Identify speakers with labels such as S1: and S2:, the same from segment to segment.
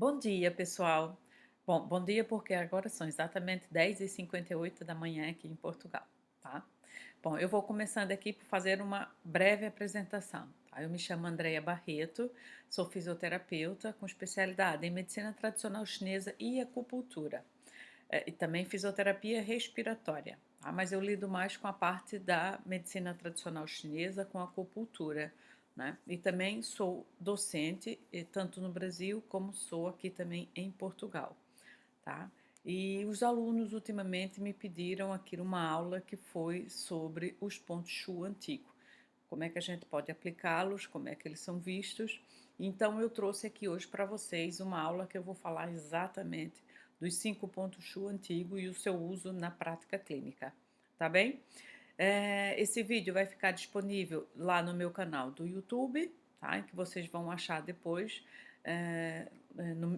S1: Bom dia, pessoal. Bom dia porque agora são exatamente 10h58 da manhã aqui em Portugal, tá? Bom, eu vou começando aqui por fazer uma breve apresentação, tá? Eu me chamo Andreia Barreto, sou fisioterapeuta com especialidade em medicina tradicional chinesa e acupuntura, e também fisioterapia respiratória, tá? Mas eu lido mais com a parte da medicina tradicional chinesa com acupuntura, né? E também sou docente, tanto no Brasil como sou aqui também em Portugal, tá? E os alunos ultimamente me pediram aqui uma aula que foi sobre os pontos Shu antigo, como é que a gente pode aplicá-los, como é que eles são vistos. Então eu trouxe aqui hoje para vocês uma aula que eu vou falar exatamente dos 5 pontos Shu antigo e o seu uso na prática clínica, tá bem? Esse vídeo vai ficar disponível lá no meu canal do YouTube, tá? Que vocês vão achar depois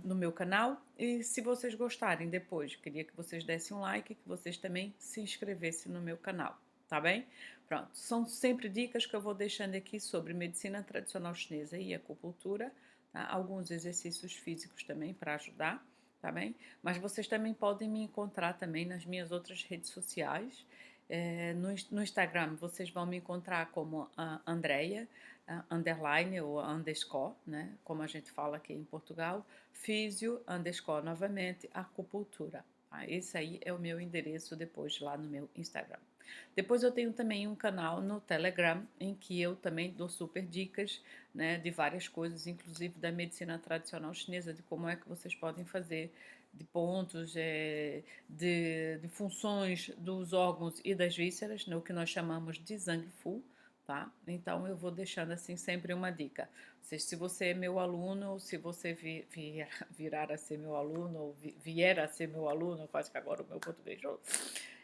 S1: no meu canal. E se vocês gostarem depois, queria que vocês dessem um like, que vocês também se inscrevessem no meu canal, tá bem? Pronto, são sempre dicas que eu vou deixando aqui sobre medicina tradicional chinesa e acupuntura, tá? Alguns exercícios físicos também para ajudar, tá bem? Mas vocês também podem me encontrar também nas minhas outras redes sociais. No Instagram vocês vão me encontrar como a Andreia, underline ou underscore, né? Como a gente fala aqui em Portugal, físio, underscore novamente, acupuntura. Tá? Esse aí é o meu endereço depois lá no meu Instagram. Depois eu tenho também um canal no Telegram em que eu também dou super dicas, né, de várias coisas, inclusive da medicina tradicional chinesa, de como é que vocês podem fazer, de pontos, de funções dos órgãos e das vísceras, no que nós chamamos de Zhang Fu, tá? Então eu vou deixando assim sempre uma dica. Se você é meu aluno, se você virar a ser meu aluno, ou vier a ser meu aluno, quase que agora o meu português.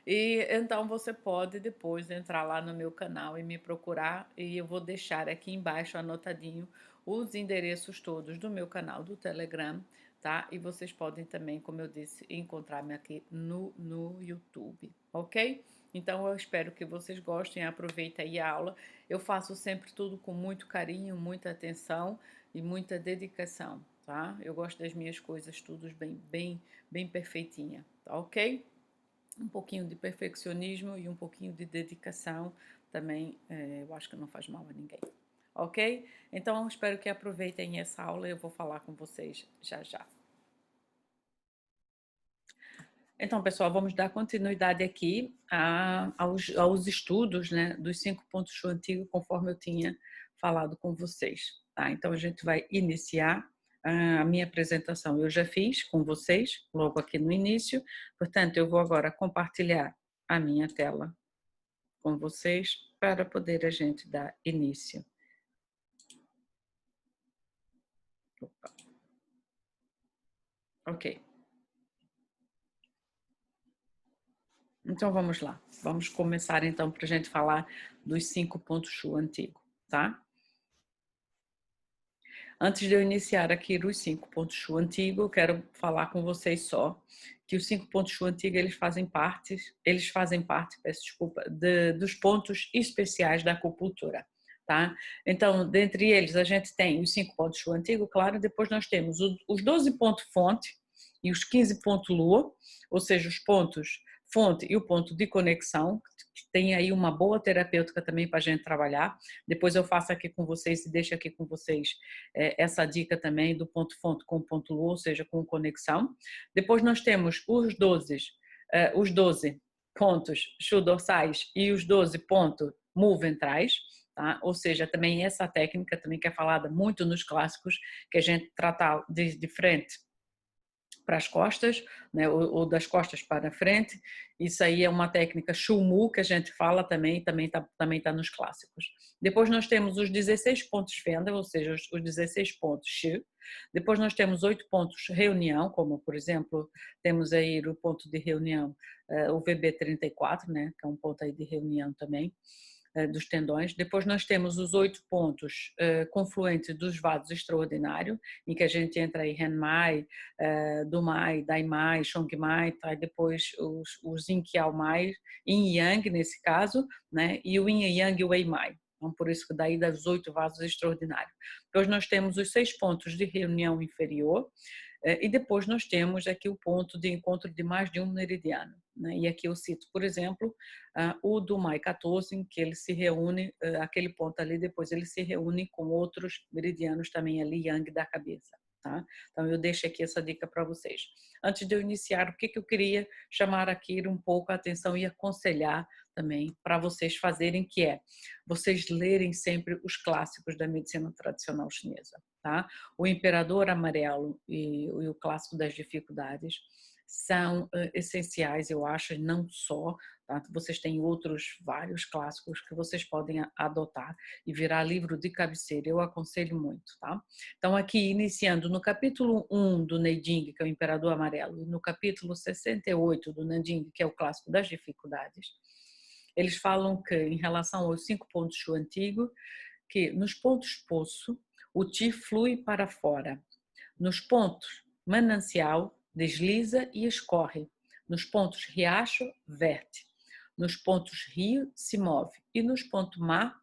S1: E então você pode depois entrar lá no meu canal e me procurar, e eu vou deixar aqui embaixo anotadinho os endereços todos do meu canal do Telegram, tá? E vocês podem também, como eu disse, encontrar-me aqui no YouTube, ok? Então eu espero que vocês gostem, aproveitem aí a aula. Eu faço sempre tudo com muito carinho, muita atenção e muita dedicação, tá? Eu gosto das minhas coisas tudo bem perfeitinha, tá ok? Um pouquinho de perfeccionismo e um pouquinho de dedicação também, eu acho que não faz mal a ninguém. Ok? Então, espero que aproveitem essa aula e eu vou falar com vocês já já. Então, pessoal, vamos dar continuidade aqui aos estudos, né, dos 5 pontos Shu antigo, conforme eu tinha falado com vocês. Tá? Então, a gente vai iniciar a minha apresentação. Eu já fiz com vocês, logo aqui no início, portanto, eu vou agora compartilhar a minha tela com vocês para poder a gente dar início. Opa. Ok. Então vamos lá. Vamos começar então para a gente falar dos 5 pontos Shu antigo, tá? Antes de eu iniciar aqui os 5 pontos Shu antigo, eu quero falar com vocês só que os 5 pontos Shu antigo eles fazem parte, peço desculpa, dos pontos especiais da acupuntura, tá? Então, dentre eles a gente tem os 5 pontos Shu antigo, claro, depois nós temos os 12 pontos fonte e os 15 pontos lua, ou seja, os pontos fonte e o ponto de conexão, que tem aí uma boa terapêutica também para a gente trabalhar. Depois eu faço aqui com vocês e deixo aqui com vocês essa dica também do ponto fonte com ponto lua, ou seja, com conexão. Depois nós temos os 12 pontos Shu dorsais e os 12 pontos Mu ventrais, tá? Ou seja, também essa técnica também que é falada muito nos clássicos, que a gente trata de frente para as costas, né, ou das costas para frente. Isso aí é uma técnica Shumu que a gente fala também tá nos clássicos. Depois nós temos os 16 pontos fenda, ou seja, os 16 pontos Shi. Depois nós temos 8 pontos reunião, como por exemplo, temos aí o ponto de reunião, o VB34, né, que é um ponto aí de reunião também dos tendões. Depois nós temos os 8 pontos confluentes dos vasos extraordinários, em que a gente entra aí Renmai, Dumai, Daimai, Chongmai, tá? Depois os Yin Qiao Mai, Yin Yang nesse caso, né? E o Yin Yang e o Wei Mai. Então, por isso que daí das 8 vasos extraordinários. Depois nós temos os 6 pontos de reunião inferior, E depois nós temos aqui o ponto de encontro de mais de um meridiano, né? E aqui eu cito, por exemplo, o do Mai 14, em que ele se reúne, aquele ponto ali, depois ele se reúne com outros meridianos também ali, Yang da cabeça. Tá? Então eu deixo aqui essa dica para vocês. Antes de eu iniciar, o que eu queria chamar aqui um pouco a atenção e aconselhar também para vocês fazerem, que é vocês lerem sempre os clássicos da medicina tradicional chinesa. Tá? O Imperador Amarelo e o Clássico das Dificuldades são essenciais, eu acho, não só. Tá? Vocês têm outros vários clássicos que vocês podem adotar e virar livro de cabeceira, eu aconselho muito. Tá? Então aqui, iniciando no capítulo 1 do Neijing, que é o Imperador Amarelo, e no capítulo 68 do Nanjing, que é o Clássico das Dificuldades, eles falam que, em relação aos 5 pontos Shu antigo, que nos pontos poço, o Qi flui para fora. Nos pontos manancial, desliza e escorre. Nos pontos riacho, verte. Nos pontos rio, se move. E nos pontos mar,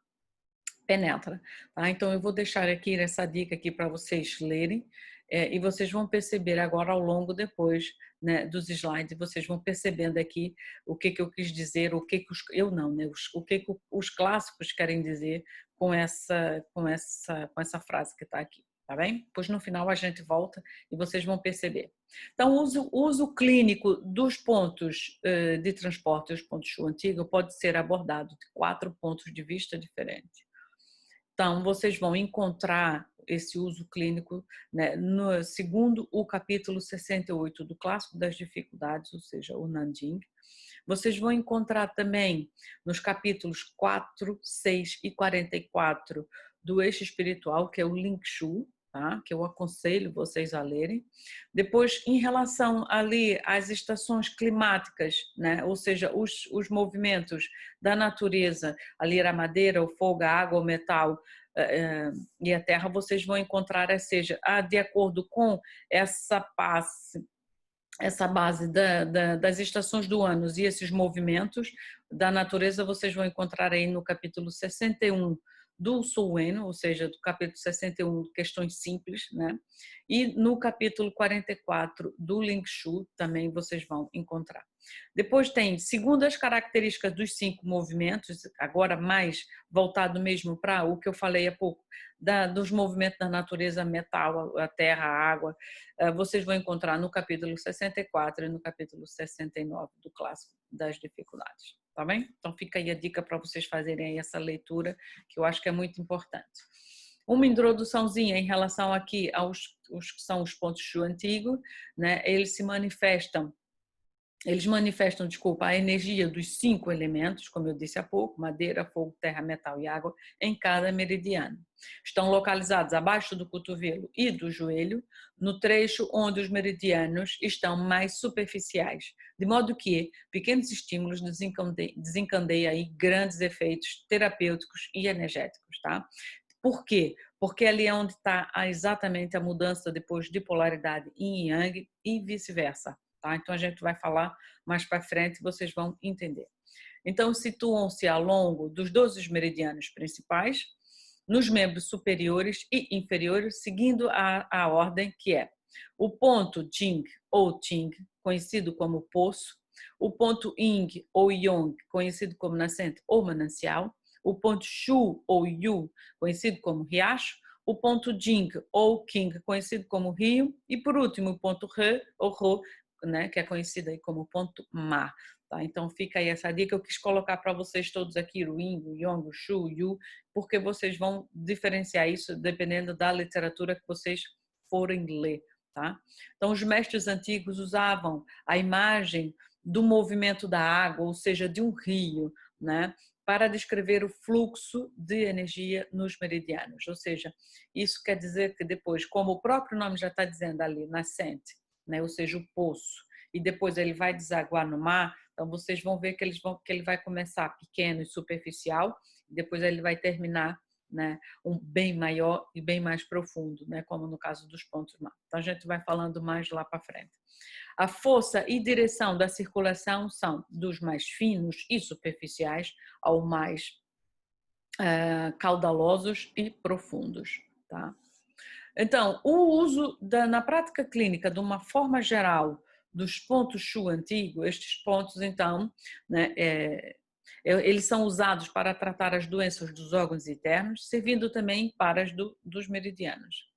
S1: penetra. Tá? Então eu vou deixar aqui essa dica aqui para vocês lerem, e vocês vão perceber agora ao longo depois, né, dos slides, vocês vão percebendo aqui o que eu quis dizer, o que eu não, né, o que os clássicos querem dizer com essa frase que está aqui. Tá bem? Pois no final a gente volta e vocês vão perceber. Então, o uso clínico dos pontos de transporte, os pontos Shu antigo, pode ser abordado de 4 pontos de vista diferentes. Então, vocês vão encontrar esse uso clínico, né, no segundo o capítulo 68 do Clássico das Dificuldades, ou seja, o Nanjing. Vocês vão encontrar também nos capítulos 4, 6 e 44 do Eixo Espiritual, que é o Ling Shu, tá? Que eu aconselho vocês a lerem. Depois, em relação ali às estações climáticas, né? Ou seja, os movimentos da natureza, ali a madeira, o fogo, a água, o metal e a terra, vocês vão encontrar, ou seja, de acordo com essa base das estações do ano e esses movimentos da natureza, vocês vão encontrar aí no capítulo 61 do Suwen, ou seja, do capítulo 61, questões simples, né? E no capítulo 44 do Ling Shu também vocês vão encontrar. Depois tem, segundo as características dos 5 movimentos, agora mais voltado mesmo para o que eu falei há pouco, dos movimentos da natureza, metal, a terra, a água, vocês vão encontrar no capítulo 64 e no capítulo 69 do Clássico das Dificuldades, tá bem? Então fica aí a dica para vocês fazerem aí essa leitura, que eu acho que é muito importante. Uma introduçãozinha em relação aqui aos os que são os pontos Shu antigo, né? Eles manifestam, desculpa, a energia dos 5 elementos, como eu disse há pouco, madeira, fogo, terra, metal e água, em cada meridiano. Estão localizados abaixo do cotovelo e do joelho, no trecho onde os meridianos estão mais superficiais, de modo que pequenos estímulos desencadeiam aí grandes efeitos terapêuticos e energéticos, tá? Por quê? Porque ali é onde está exatamente a mudança depois de polaridade yin e yang e vice-versa. Tá? Então a gente vai falar mais para frente e vocês vão entender. Então situam-se ao longo dos 12 meridianos principais, nos membros superiores e inferiores, seguindo a ordem que é o ponto Jing ou Qing, conhecido como poço, o ponto Ying ou Yong, conhecido como nascente ou manancial, o ponto Shu ou Yu, conhecido como riacho, o ponto Jing ou Qing, conhecido como rio, e por último o ponto He ou Ro, né, que é conhecido aí como ponto Ma. Tá? Então fica aí essa dica, eu quis colocar para vocês todos aqui o Yin, o Yang, o Shu, o Yu, porque vocês vão diferenciar isso dependendo da literatura que vocês forem ler. Tá? Então os mestres antigos usavam a imagem do movimento da água, ou seja, de um rio, né, para descrever o fluxo de energia nos meridianos. Ou seja, isso quer dizer que depois, como o próprio nome já está dizendo ali, nascente, né, ou seja, o poço, e depois ele vai desaguar no mar, então vocês vão ver que ele vai começar pequeno e superficial, e depois ele vai terminar, né, bem maior e bem mais profundo, né, como no caso dos pontos mar. Então a gente vai falando mais lá para frente. A força e direção da circulação são dos mais finos e superficiais ao mais caudalosos e profundos, tá? Então, o uso na prática clínica, de uma forma geral, dos pontos Shu antigo, estes pontos, então, né, eles são usados para tratar as doenças dos órgãos internos, servindo também para as dos meridianos.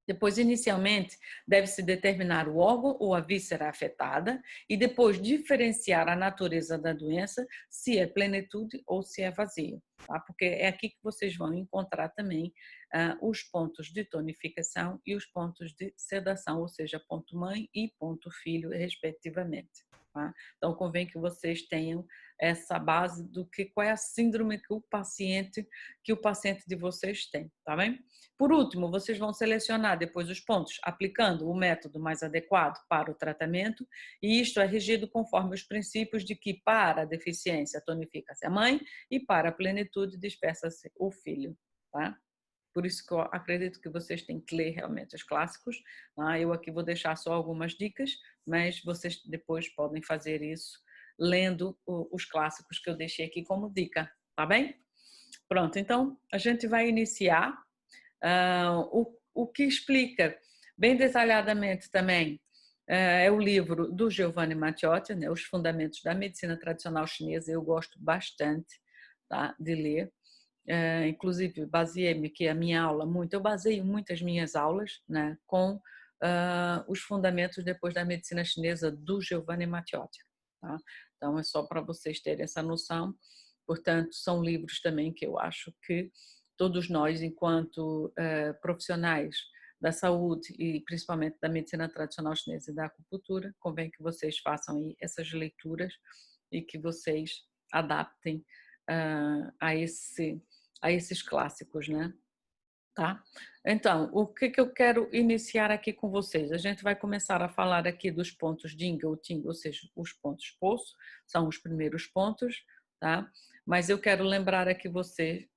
S1: Depois, inicialmente, deve-se determinar o órgão ou a víscera afetada e depois diferenciar a natureza da doença, se é plenitude ou se é vazio, tá? Porque é aqui que vocês vão encontrar também os pontos de tonificação e os pontos de sedação, ou seja, ponto mãe e ponto filho, respectivamente. Tá? Então, convém que vocês tenham essa base do que qual é a síndrome que o paciente de vocês tem, tá bem? Por último, vocês vão selecionar depois os pontos aplicando o método mais adequado para o tratamento, e isto é regido conforme os princípios de que para a deficiência tonifica-se a mãe e para a plenitude dispersa-se o filho, tá? Por isso que eu acredito que vocês têm que ler realmente os clássicos, tá? Eu aqui vou deixar só algumas dicas, mas vocês depois podem fazer isso lendo os clássicos que eu deixei aqui como dica, tá bem? Pronto, então a gente vai iniciar. O que explica bem detalhadamente também é o livro do Giovanni Matteotti, né, Os Fundamentos da Medicina Tradicional Chinesa. Eu gosto bastante, tá, de ler. Inclusive, baseei-me aqui a minha aula muito, eu baseio muitas minhas aulas, né, com os fundamentos depois da medicina chinesa do Giovanni Matteotti. Tá? Então, é só para vocês terem essa noção. Portanto, são livros também que eu acho que todos nós, enquanto profissionais da saúde e principalmente da medicina tradicional chinesa e da acupuntura, convém que vocês façam aí essas leituras e que vocês adaptem a esses clássicos, né? Tá? Então, o que eu quero iniciar aqui com vocês? A gente vai começar a falar aqui dos pontos Jing ou Ting, ou seja, os pontos poço, são os primeiros pontos, tá? Mas eu quero lembrar aqui você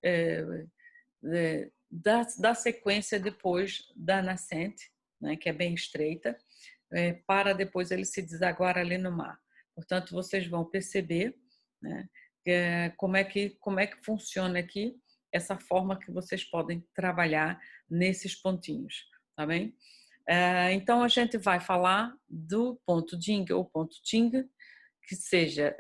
S1: da sequência depois da nascente, né, que é bem estreita, para depois ele se desaguar ali no mar. Portanto, vocês vão perceber, né, como é que funciona aqui essa forma que vocês podem trabalhar nesses pontinhos, tá bem? Então a gente vai falar do ponto Jing ou ponto Ting, que seja,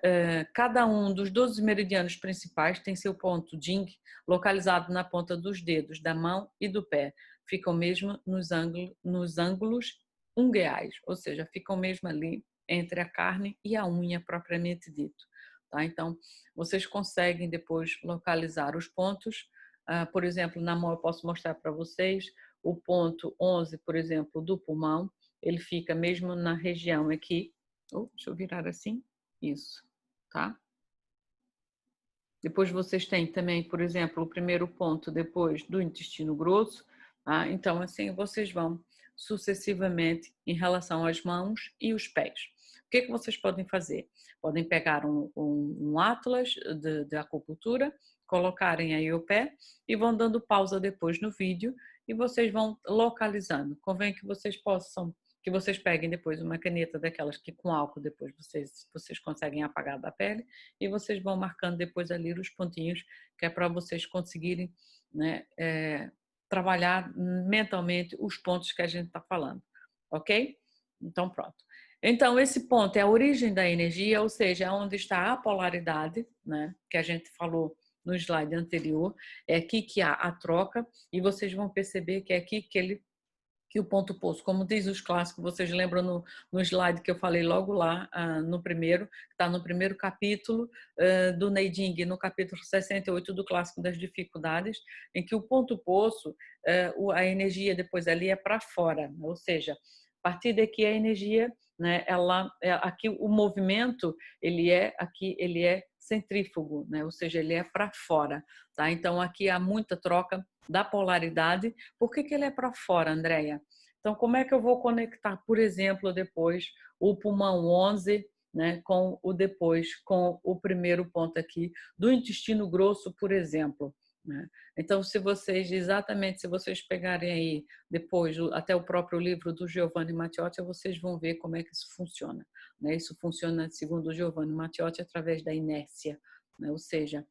S1: cada um dos 12 meridianos principais tem seu ponto Jing localizado na ponta dos dedos da mão e do pé. Ficam mesmo nos ângulos ungueais, ou seja, ficam mesmo ali entre a carne e a unha propriamente dito. Tá? Então, vocês conseguem depois localizar os pontos. Por exemplo, na mão eu posso mostrar para vocês o ponto 11, por exemplo, do pulmão. Ele fica mesmo na região aqui. Deixa eu virar assim. Isso, tá? Depois vocês têm também, por exemplo, o primeiro ponto depois do intestino grosso, tá? Então, assim, vocês vão sucessivamente em relação às mãos e os pés. O que vocês podem fazer? Podem pegar um atlas de acupuntura, colocarem aí o pé e vão dando pausa depois no vídeo e vocês vão localizando. Convém que vocês peguem depois uma caneta daquelas que com álcool depois vocês conseguem apagar da pele e vocês vão marcando depois ali os pontinhos, que é para vocês conseguirem, né, trabalhar mentalmente os pontos que a gente está falando, ok? Então pronto. Então esse ponto é a origem da energia, ou seja, onde está a polaridade, né, que a gente falou no slide anterior, é aqui que há a troca e vocês vão perceber que é aqui que o ponto poço, como diz os clássicos, vocês lembram no slide que eu falei logo lá, no primeiro, que está no primeiro capítulo do Neiding, no capítulo 68 do Clássico das Dificuldades, em que o ponto poço, a energia depois ali é para fora, ou seja, a partir daqui a energia, né, aqui o movimento, ele é centrífugo, né, ou seja, ele é para fora, tá? Então aqui há muita troca da polaridade. Por que ele é para fora, Andréia? Então, como é que eu vou conectar, por exemplo, depois o pulmão 11, né, com o primeiro ponto aqui do intestino grosso, por exemplo, né? Então, se vocês pegarem aí depois até o próprio livro do Giovanni Matteotti, vocês vão ver como é que isso funciona, né? Isso funciona, segundo o Giovanni Matteotti, através da inércia, né? Ou seja,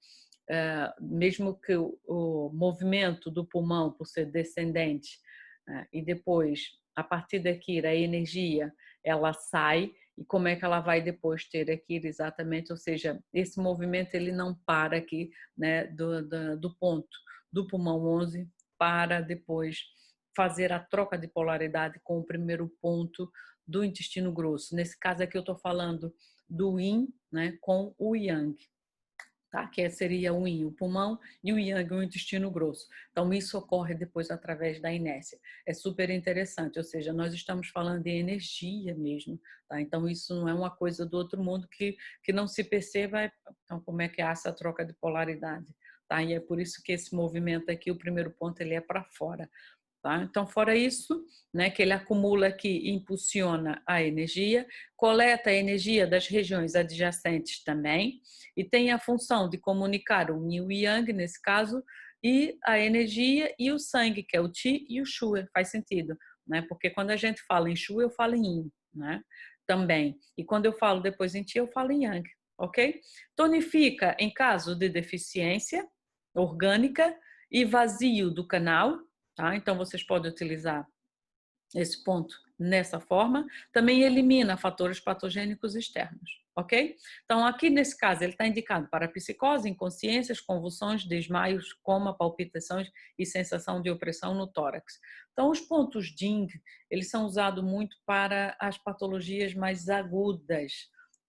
S1: mesmo que o movimento do pulmão, por ser descendente, né? E depois, a partir daqui, a energia, ela sai, e como é que ela vai depois ter aqui exatamente, ou seja, esse movimento ele não para aqui, né, do ponto do pulmão 11 para depois fazer a troca de polaridade com o primeiro ponto do intestino grosso. Nesse caso aqui eu estou falando do Yin, né, com o Yang, tá? Que seria o Yin, o pulmão, e o Yang, o intestino grosso. Então isso ocorre depois através da inércia. É super interessante, ou seja, nós estamos falando de energia mesmo, tá? Então isso não é uma coisa do outro mundo que não se perceba. Então como é que é essa troca de polaridade? Tá? E é por isso que esse movimento aqui, o primeiro ponto, ele é para fora. Tá? Então, fora isso, né, que ele acumula aqui e impulsiona a energia, coleta a energia das regiões adjacentes também, e tem a função de comunicar o Yin e o Yang, nesse caso, e a energia e o sangue, que é o Qi e o Shu, faz sentido, né? Porque quando a gente fala em Shu, eu falo em Yin, né? Também. E quando eu falo depois em Qi, eu falo em Yang, ok? Tonifica em caso de deficiência orgânica e vazio do canal. Tá? Então, vocês podem utilizar esse ponto nessa forma. Também elimina fatores patogênicos externos, ok? Então, aqui nesse caso, ele está indicado para psicose, inconsciências, convulsões, desmaios, coma, palpitações e sensação de opressão no tórax. Então, os pontos DING, eles são usados muito para as patologias mais agudas.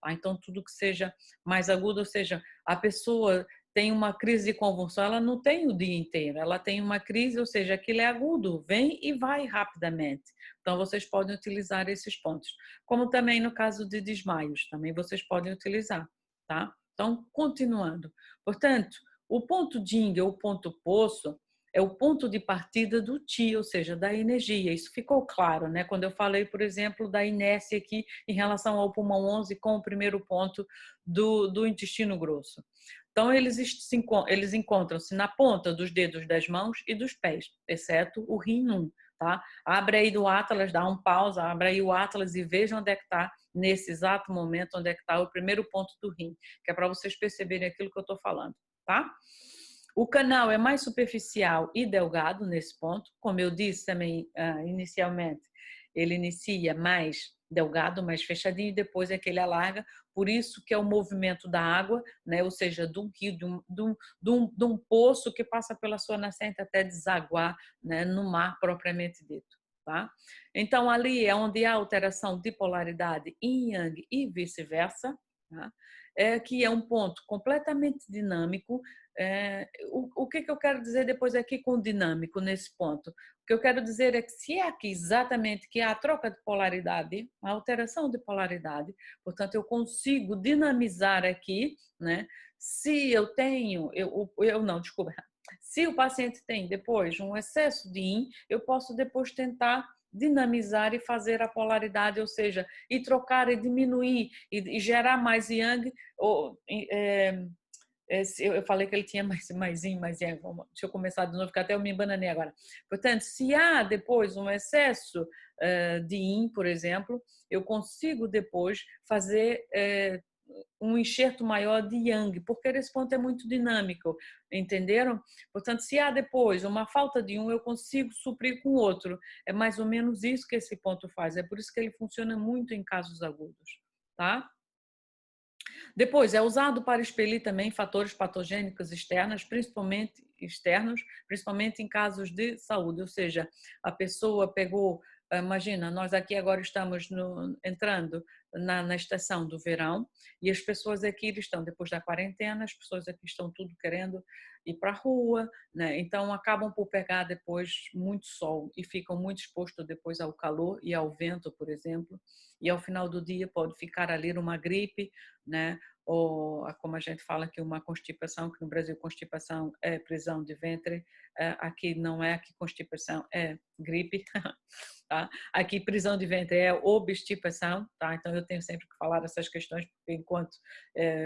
S1: Tá? Então, tudo que seja mais agudo, ou seja, a pessoa tem uma crise de convulsão, ela não tem o dia inteiro, ela tem uma crise, ou seja, aquilo é agudo, vem e vai rapidamente. Então, vocês podem utilizar esses pontos. Como também no caso de desmaios, também vocês podem utilizar, tá? Então, continuando. Portanto, o ponto Jing, ou ponto poço, é o ponto de partida do Qi, ou seja, da energia. Isso ficou claro, né? Quando eu falei, por exemplo, da inércia aqui em relação ao pulmão 11 com o primeiro ponto do intestino grosso. Então, eles encontram-se na ponta dos dedos das mãos e dos pés, exceto o rim 1, tá? Abre aí do Atlas, dá um pausa, abre aí o Atlas e veja onde é que está, nesse exato momento, onde é que está o primeiro ponto do rim, que é para vocês perceberem aquilo que eu estou falando, tá? O canal é mais superficial e delgado nesse ponto, como eu disse também inicialmente, ele inicia mais delgado, mais fechadinho, e depois é que ele alarga, por isso que é o movimento da água, né? Ou seja, de um rio, de um poço que passa pela sua nascente até desaguar, né, no mar propriamente dito. Tá? Então, ali é onde há alteração de polaridade yin yang e vice-versa, tá? Que é um ponto completamente dinâmico. O que eu quero dizer depois aqui com dinâmico nesse ponto? O que eu quero dizer é que se é aqui exatamente que há a troca de polaridade, a alteração de polaridade, portanto eu consigo dinamizar aqui, né? Se eu tenho, eu não, desculpa, se o paciente tem depois um excesso de Yin, eu posso depois tentar dinamizar e fazer a polaridade, ou seja, e trocar e diminuir e gerar mais Yang, ou, eu falei que ele tinha mais yin, mais yang. Deixa eu começar de novo, porque até eu me embananei agora. Portanto, se há depois um excesso de yin, por exemplo, eu consigo depois fazer um enxerto maior de yang, porque esse ponto é muito dinâmico, entenderam? Portanto, se há depois uma falta de um, eu consigo suprir com outro. É mais ou menos isso que esse ponto faz. É por isso que ele funciona muito em casos agudos, tá? Depois, é usado para expelir também fatores patogênicos externos, principalmente em casos de saúde, ou seja, a pessoa pegou, imagina, nós aqui agora estamos entrando na estação do verão e as pessoas aqui estão, depois da quarentena, as pessoas aqui estão tudo querendo ir para a rua, né? Então acabam por pegar depois muito sol e ficam muito expostos depois ao calor e ao vento, por exemplo, e ao final do dia pode ficar ali uma gripe, né? Ou como a gente fala aqui, uma constipação, que no Brasil constipação é prisão de ventre, aqui não é, aqui constipação é gripe, tá? Aqui prisão de ventre é obstipação, tá? Então eu tenho sempre que falar essas questões, porque enquanto,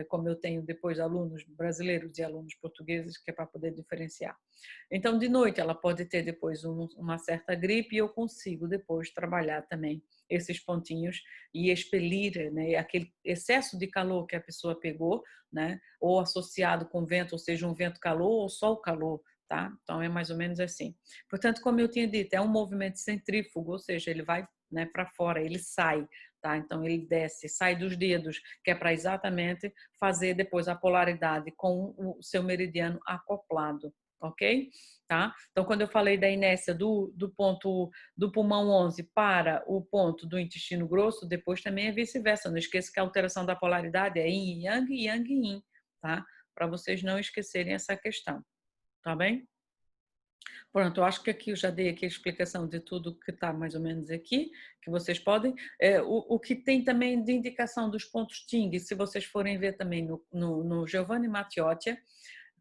S1: como eu tenho depois alunos brasileiros e alunos portugueses, que é para poder diferenciar. Então de noite ela pode ter depois uma certa gripe e eu consigo depois trabalhar também esses pontinhos e expelir, né, aquele excesso de calor que a pessoa pegou, né, ou associado com vento, ou seja, um vento calor ou só o calor, tá? Então é mais ou menos assim. Portanto, como eu tinha dito, é um movimento centrífugo, ou seja, ele vai, né, para fora, ele sai, tá? Então ele desce, sai dos dedos, que é para exatamente fazer depois a polaridade com o seu meridiano acoplado, ok? Tá? Então quando eu falei da inércia do ponto do pulmão 11 para o ponto do intestino grosso, depois também é vice-versa. Não esqueça que a alteração da polaridade é yin e yang, yang e yin, tá? Para vocês não esquecerem essa questão, tá bem? Pronto, eu acho que aqui eu já dei aqui a explicação de tudo que está mais ou menos aqui, que vocês podem. O que tem também de indicação dos pontos Ting, se vocês forem ver também no Giovanni Mattioti,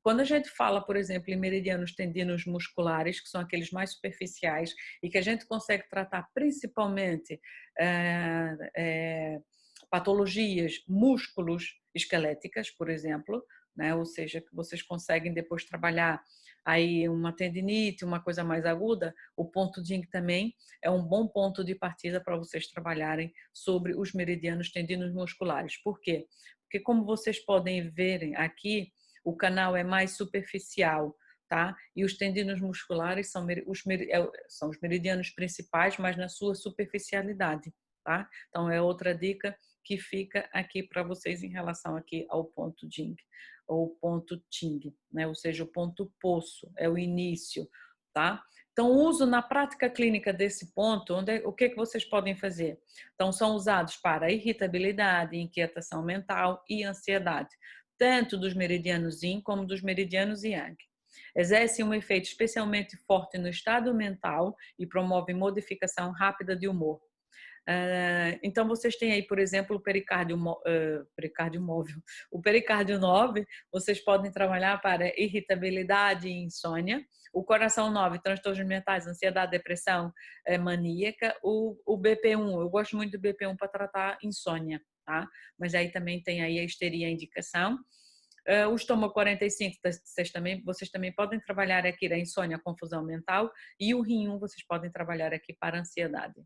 S1: quando a gente fala, por exemplo, em meridianos tendinos musculares, que são aqueles mais superficiais e que a gente consegue tratar principalmente é, é, patologias músculos esqueléticas, por exemplo, né? Ou seja, que vocês conseguem depois trabalhar aí uma tendinite, uma coisa mais aguda, o ponto Jing também é um bom ponto de partida para vocês trabalharem sobre os meridianos tendinos musculares. Por quê? Porque como vocês podem ver aqui, o canal é mais superficial, tá? E os tendinos musculares são os meridianos principais, mas na sua superficialidade, tá? Então é outra dica que fica aqui para vocês em relação aqui ao ponto Jing, ou ponto Ting, né? Ou seja, o ponto poço, é o início, tá? Então, o uso na prática clínica desse ponto, o que vocês podem fazer? Então, são usados para irritabilidade, inquietação mental e ansiedade, tanto dos meridianos Yin como dos meridianos Yang. Exercem um efeito especialmente forte no estado mental e promovem modificação rápida de humor. Então, vocês têm aí, por exemplo, o pericárdio móvel. O pericárdio 9, vocês podem trabalhar para irritabilidade e insônia. O coração 9, transtornos mentais, ansiedade, depressão maníaca. O BP1, eu gosto muito do BP1 para tratar insônia, tá? Mas aí também tem aí a histeria, a indicação. O estômago 45, vocês também podem trabalhar aqui a insônia, a confusão mental. E o rim 1, vocês podem trabalhar aqui para a ansiedade.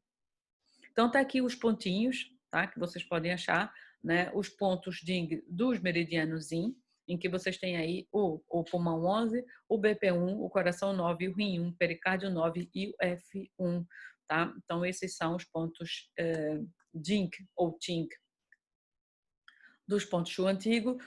S1: Então tá aqui os pontinhos, tá? Que vocês podem achar, né? Os pontos dos meridianos Yin, em que vocês têm aí o pulmão 11, o BP1, o coração 9, o rim 1, o pericárdio 9 e o F1, tá? Então esses são os pontos Jing ou Ting dos pontos Shu antigo.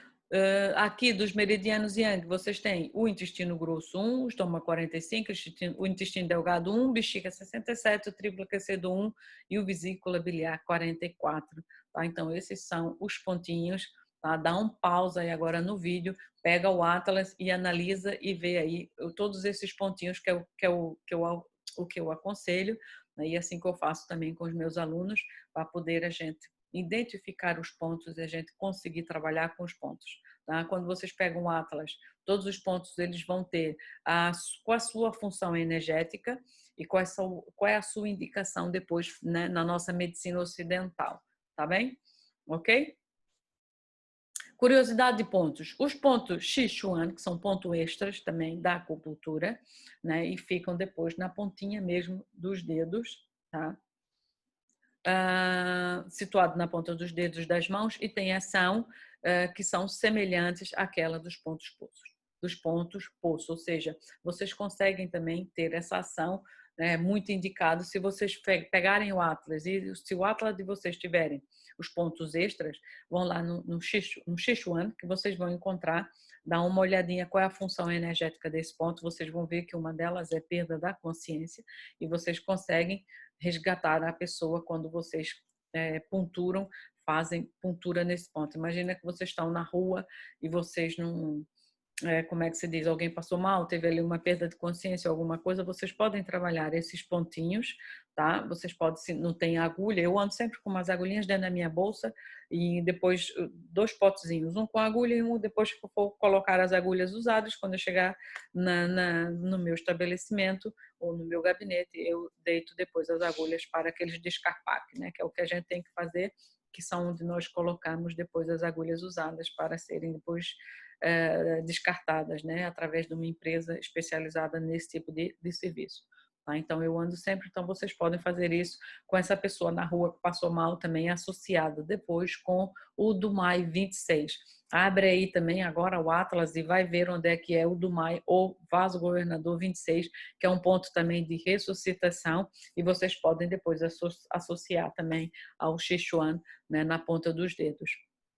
S1: Aqui dos meridianos Yang, vocês têm o intestino grosso 1, o estômago 45, o intestino delgado 1, bexiga 67, o triplo aquecido 1 e o vesícula biliar 44. Tá? Então, esses são os pontinhos. Tá? Dá um pausa aí agora no vídeo, pega o Atlas e analisa e vê aí todos esses pontinhos o que eu aconselho, né? E assim que eu faço também com os meus alunos, para poder a gente identificar os pontos e a gente conseguir trabalhar com os pontos. Tá? Quando vocês pegam o Atlas, todos os pontos eles vão ter qual a sua função energética e qual é a sua indicação depois, né, na nossa medicina ocidental, tá bem? Ok? Curiosidade de pontos. Os pontos Sichuan, que são pontos extras também da acupuntura, né, e ficam depois na pontinha mesmo dos dedos, tá? Situado na ponta dos dedos das mãos e tem ação que são semelhantes àquela dos pontos poço, ou seja, vocês conseguem também ter essa ação, né, muito indicado se vocês pegarem o Atlas e se o Atlas de vocês tiverem os pontos extras, vão lá no Sichuan, que vocês vão encontrar, dá uma olhadinha qual é a função energética desse ponto, vocês vão ver que uma delas é perda da consciência e vocês conseguem resgatar a pessoa quando vocês punturam, fazem puntura nesse ponto. Imagina que vocês estão na rua e vocês não, como é que se diz, alguém passou mal, teve ali uma perda de consciência, alguma coisa, vocês podem trabalhar esses pontinhos, tá? Vocês podem, se não tem agulha, eu ando sempre com umas agulhinhas dentro da minha bolsa e depois dois potezinhos, um com agulha e um depois que eu for colocar as agulhas usadas, quando eu chegar no meu estabelecimento ou no meu gabinete, eu deito depois as agulhas para aqueles descarpaque, né? Que é o que a gente tem que fazer, que são onde nós colocamos depois as agulhas usadas para serem depois descartadas, né, através de uma empresa especializada nesse tipo de serviço. tá? Então eu ando sempre, então vocês podem fazer isso com essa pessoa na rua que passou mal também associado depois com o Dumai 26. Abre aí também agora o Atlas e vai ver onde é que é o Dumai ou Vaso Governador 26, que é um ponto também de ressuscitação, e vocês podem depois associar também ao Sichuan, né, na ponta dos dedos.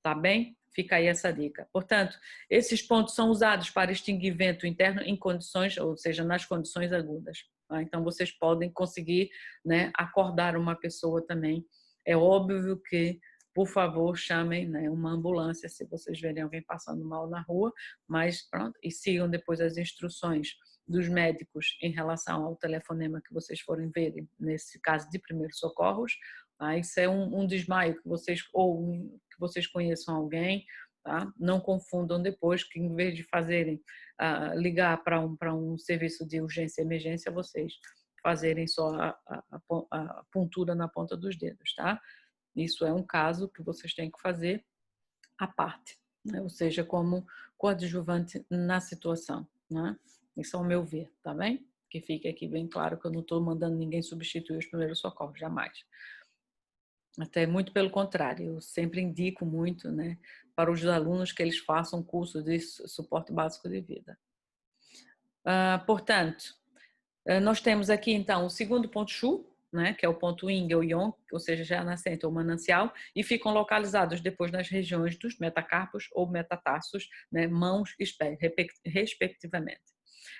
S1: Tá bem? Fica aí essa dica. Portanto, esses pontos são usados para extinguir vento interno em condições, ou seja, nas condições agudas. Tá? Então, vocês podem conseguir, né, acordar uma pessoa também. É óbvio que, por favor, chamem, né, uma ambulância se vocês verem alguém passando mal na rua, mas pronto, e sigam depois as instruções dos médicos em relação ao telefonema que vocês forem ver, nesse caso de primeiros socorros. Tá? Isso é um desmaio que vocês, ou que vocês conheçam alguém, tá? Não confundam depois que em vez de fazerem ligar para um serviço de urgência e emergência, vocês fazerem só a pontura na ponta dos dedos, tá? Isso é um caso que vocês têm que fazer à parte, né? Ou seja, como coadjuvante na situação, né? Isso é o meu ver, tá bem? Que fique aqui bem claro que eu não estou mandando ninguém substituir os primeiros socorros, jamais. Até muito pelo contrário, eu sempre indico muito, né, para os alunos que eles façam curso de suporte básico de vida. Portanto, nós temos aqui então o segundo ponto Shu, né, que é o ponto Yin ou Yang, ou seja, já nascente ou manancial, e ficam localizados depois nas regiões dos metacarpos ou metatarsos, né, mãos e pés, respectivamente.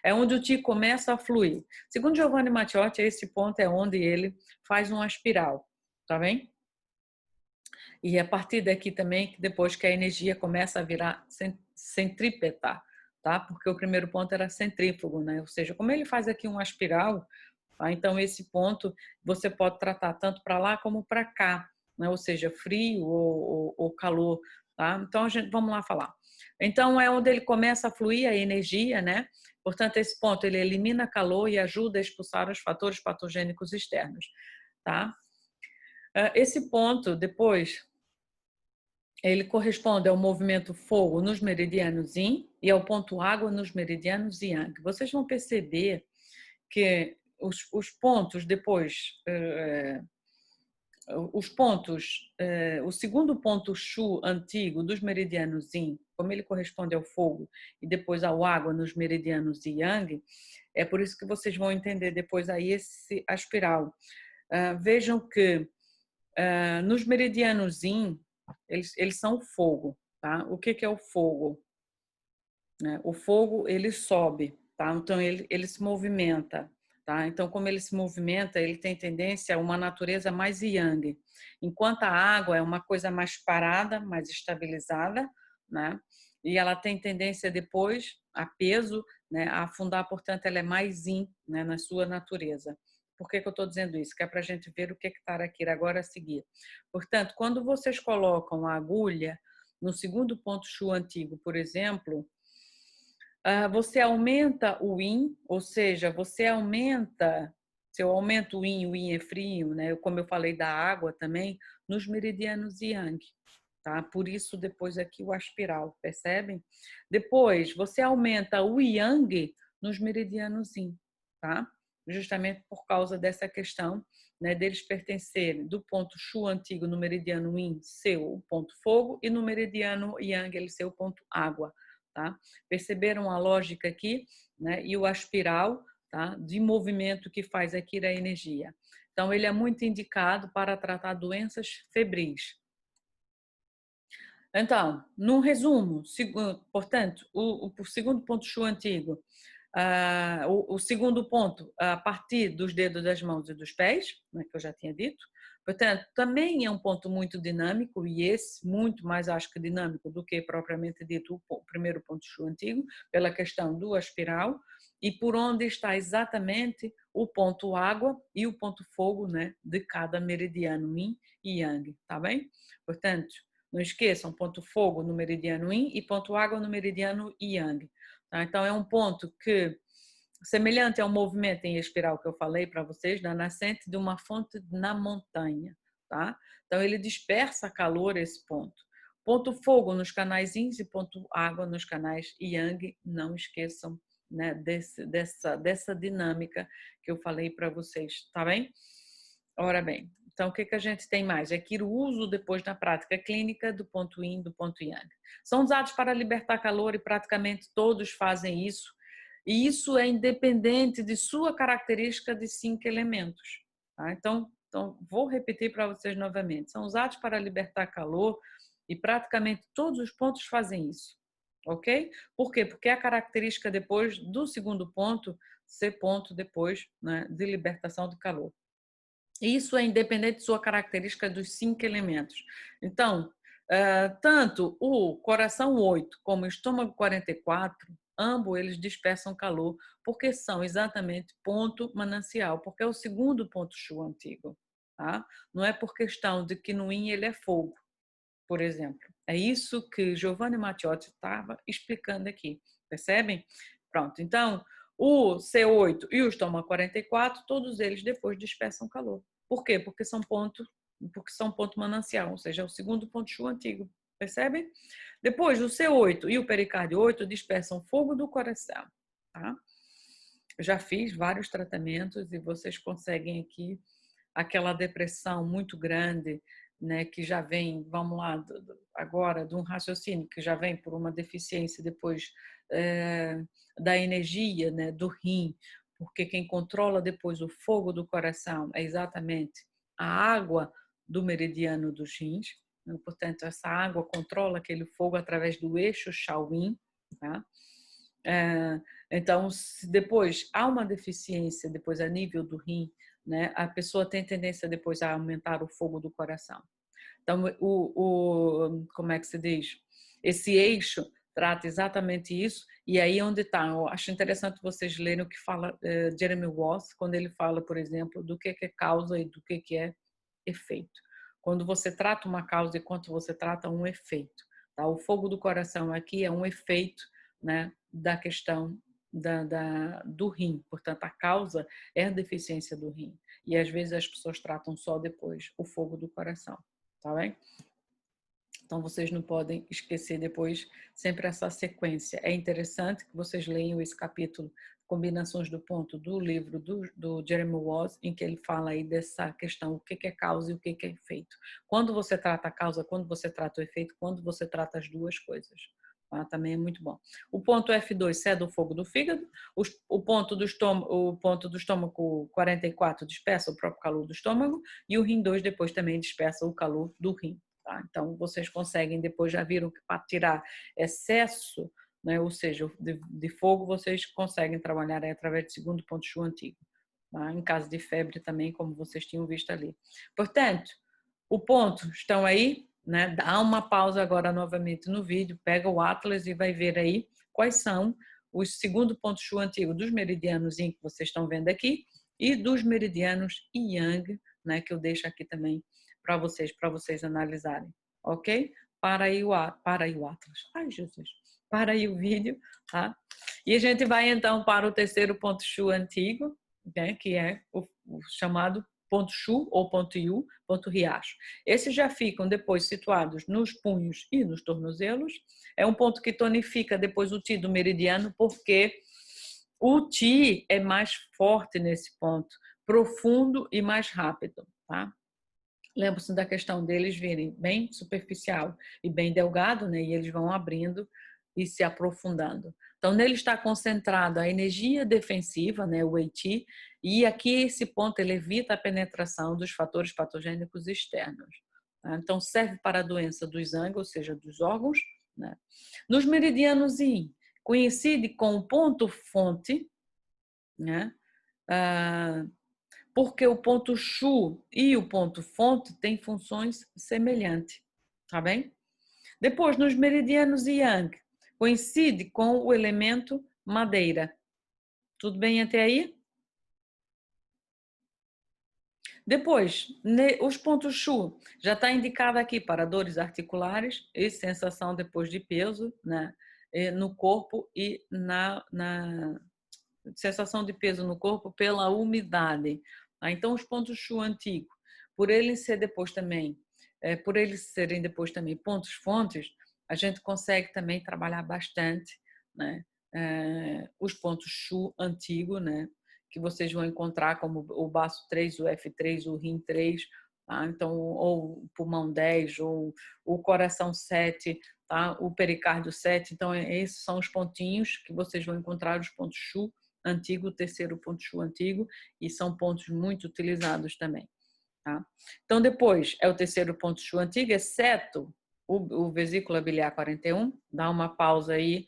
S1: É onde o Qi começa a fluir. Segundo Giovanni Matteotti, esse ponto é onde ele faz uma espiral, tá bem? E a partir daqui também, depois que a energia começa a virar centrípeta, tá? Porque o primeiro ponto era centrífugo, né? Ou seja, como ele faz aqui uma espiral, tá? Então esse ponto você pode tratar tanto para lá como para cá, né? Ou seja, frio ou calor, tá? Então vamos lá falar. Então é onde ele começa a fluir a energia, né? Portanto, esse ponto ele elimina calor e ajuda a expulsar os fatores patogênicos externos, tá? Esse ponto, depois, ele corresponde ao movimento fogo nos meridianos Yin e ao ponto água nos meridianos Yang. Vocês vão perceber que os pontos depois, os pontos, o segundo ponto Shu antigo dos meridianos Yin, como ele corresponde ao fogo e depois ao água nos meridianos Yang, é por isso que vocês vão entender depois aí a espiral. Vejam que nos meridianos Yin, eles são fogo, tá? O que é o fogo? O fogo, ele sobe, tá? Então, ele se movimenta, tá? Então, como ele se movimenta, ele tem tendência a uma natureza mais yang, enquanto a água é uma coisa mais parada, mais estabilizada, né? E ela tem tendência depois a peso, né? A afundar, portanto, ela é mais yin, né? Na sua natureza. Por que eu estou dizendo isso? Que é para a gente ver o que está aqui agora a seguir. Portanto, quando vocês colocam a agulha no segundo ponto Shu antigo, por exemplo, você aumenta o Yin, ou seja, você aumenta, se eu aumento o Yin é frio, né? Como eu falei da água também, nos meridianos Yang, tá? Por isso depois aqui o aspiral, percebem? Depois você aumenta o Yang nos meridianos Yin, tá? Justamente por causa dessa questão, né, deles pertencerem do ponto Shu antigo no meridiano Yin ser o ponto fogo e no meridiano Yang ele ser o ponto água. Tá? Perceberam a lógica aqui, né? E o aspiral, tá? De movimento que faz aqui a energia. Então, ele é muito indicado para tratar doenças febris. Então, num resumo, portanto, o segundo ponto Shu antigo, o segundo ponto, a partir dos dedos das mãos e dos pés, né, que eu já tinha dito. Portanto, também é um ponto muito dinâmico, e esse muito mais, acho que dinâmico do que propriamente dito o primeiro ponto Shu antigo, pela questão do aspiral, e por onde está exatamente o ponto água e o ponto fogo, né, de cada meridiano Yin e Yang, tá bem? Portanto, não esqueçam, ponto fogo no meridiano Yin e ponto água no meridiano Yang. Tá? Então, é um ponto que, semelhante ao movimento em espiral que eu falei para vocês, da nascente de uma fonte na montanha. Tá? Então, ele dispersa calor esse ponto. Ponto fogo nos canais Yin e ponto água nos canais Yang, não esqueçam né, dessa dinâmica que eu falei para vocês, tá bem? Ora bem, então o que a gente tem mais? É que o uso depois na prática clínica do ponto yin, do ponto yang. São usados para libertar calor e praticamente todos fazem isso. E isso é independente de sua característica de 5 elementos. Tá? Então, vou repetir para vocês novamente. São usados para libertar calor e praticamente todos os pontos fazem isso. Ok? Por quê? Porque é a característica depois do segundo ponto ser ponto depois, né, de libertação do calor. Isso é independente de sua característica dos 5 elementos. Então, tanto o coração 8 como o estômago 44, ambos eles dispersam calor, porque são exatamente ponto manancial, porque é o segundo ponto Shu antigo. Tá? Não é por questão de que no Yin ele é fogo, por exemplo. É isso que Giovanni Matteotti estava explicando aqui, percebem? Pronto, então o C8 e o estômago 44, todos eles depois dispersam calor. Por quê? Porque são ponto manancial, ou seja, é o segundo ponto Shu antigo, percebem? Depois o C8 e o pericárdio 8 dispersam fogo do coração, tá? Eu já fiz vários tratamentos e vocês conseguem aqui aquela depressão muito grande, né, que já vem, vamos lá, agora, de um raciocínio que já vem por uma deficiência depois da energia, né, do rim, porque quem controla depois o fogo do coração é exatamente a água do meridiano dos rins, né, portanto, essa água controla aquele fogo através do eixo Shaolin, tá? Então, se depois há uma deficiência, depois a nível do rim, né, a pessoa tem tendência depois a aumentar o fogo do coração. Então, como é que se diz? Esse eixo trata exatamente isso, e aí onde está. Eu acho interessante vocês lerem o que fala Jeremy Ross, quando ele fala, por exemplo, do que é causa e do que é efeito. Quando você trata uma causa e quando você trata um efeito. Tá? O fogo do coração aqui é um efeito, né, da questão do rim. Portanto, a causa é a deficiência do rim. E às vezes as pessoas tratam só depois o fogo do coração. Tá bem? Então vocês não podem esquecer depois sempre essa sequência. É interessante que vocês leiam esse capítulo Combinações do Ponto do livro do Jeremy Ross, em que ele fala aí dessa questão, o que é causa e o que é efeito. Quando você trata a causa, quando você trata o efeito, quando você trata as duas coisas. Tá? Também é muito bom. O ponto F2 cede o fogo do fígado, o ponto do estômago 44 dispersa o próprio calor do estômago e o rim 2 depois também dispersa o calor do rim. Tá? Então, vocês conseguem, depois já viram que para tirar excesso, né, ou seja, de fogo, vocês conseguem trabalhar aí através do segundo ponto Shu antigo. Tá? Em caso de febre também, como vocês tinham visto ali. Portanto, o ponto estão aí, né? Dá uma pausa agora novamente no vídeo, pega o Atlas e vai ver aí quais são os segundo ponto Shu antigo dos meridianos Yin que vocês estão vendo aqui e dos meridianos Yang, né, que eu deixo aqui também para vocês analisarem, ok? Para aí o Atlas. Ai, Jesus. Para aí o vídeo, tá? E a gente vai então para o terceiro ponto Shu antigo, né, que é o chamado ponto Shu ou ponto Yu, ponto riacho. Esses já ficam depois situados nos punhos e nos tornozelos. É um ponto que tonifica depois o Ti do meridiano, porque o Ti é mais forte nesse ponto, profundo e mais rápido, tá? Lembra-se da questão deles virem bem superficial e bem delgado, né? E eles vão abrindo e se aprofundando. Então, nele está concentrada a energia defensiva, né? O Eiti, e aqui esse ponto ele evita a penetração dos fatores patogênicos externos. Tá? Então, serve para a doença dos ângulos, ou seja, dos órgãos, né? Nos meridianos Yin, coincide com o ponto fonte, né? Porque o ponto Shu e o ponto fonte têm funções semelhantes, tá bem? Depois, nos meridianos Yang, coincide com o elemento madeira. Tudo bem até aí? Depois, os pontos Shu já está indicado aqui para dores articulares e sensação depois de peso, né, no corpo e na sensação de peso no corpo pela umidade. Então, os pontos Shu antigo, por eles ser depois também, por eles serem depois também pontos fontes, a gente consegue também trabalhar bastante, né, os pontos Shu antigo, né? Que vocês vão encontrar como o baço 3, o F3, o rim 3, tá? Então, ou o pulmão 10, ou o coração 7, tá? O pericárdio 7. Então, esses são os pontinhos que vocês vão encontrar, os pontos Shu antigo, o terceiro ponto Shu antigo, e são pontos muito utilizados também. Tá? Então, depois é o terceiro ponto Shu antigo, exceto o vesícula biliar 41. Dá uma pausa aí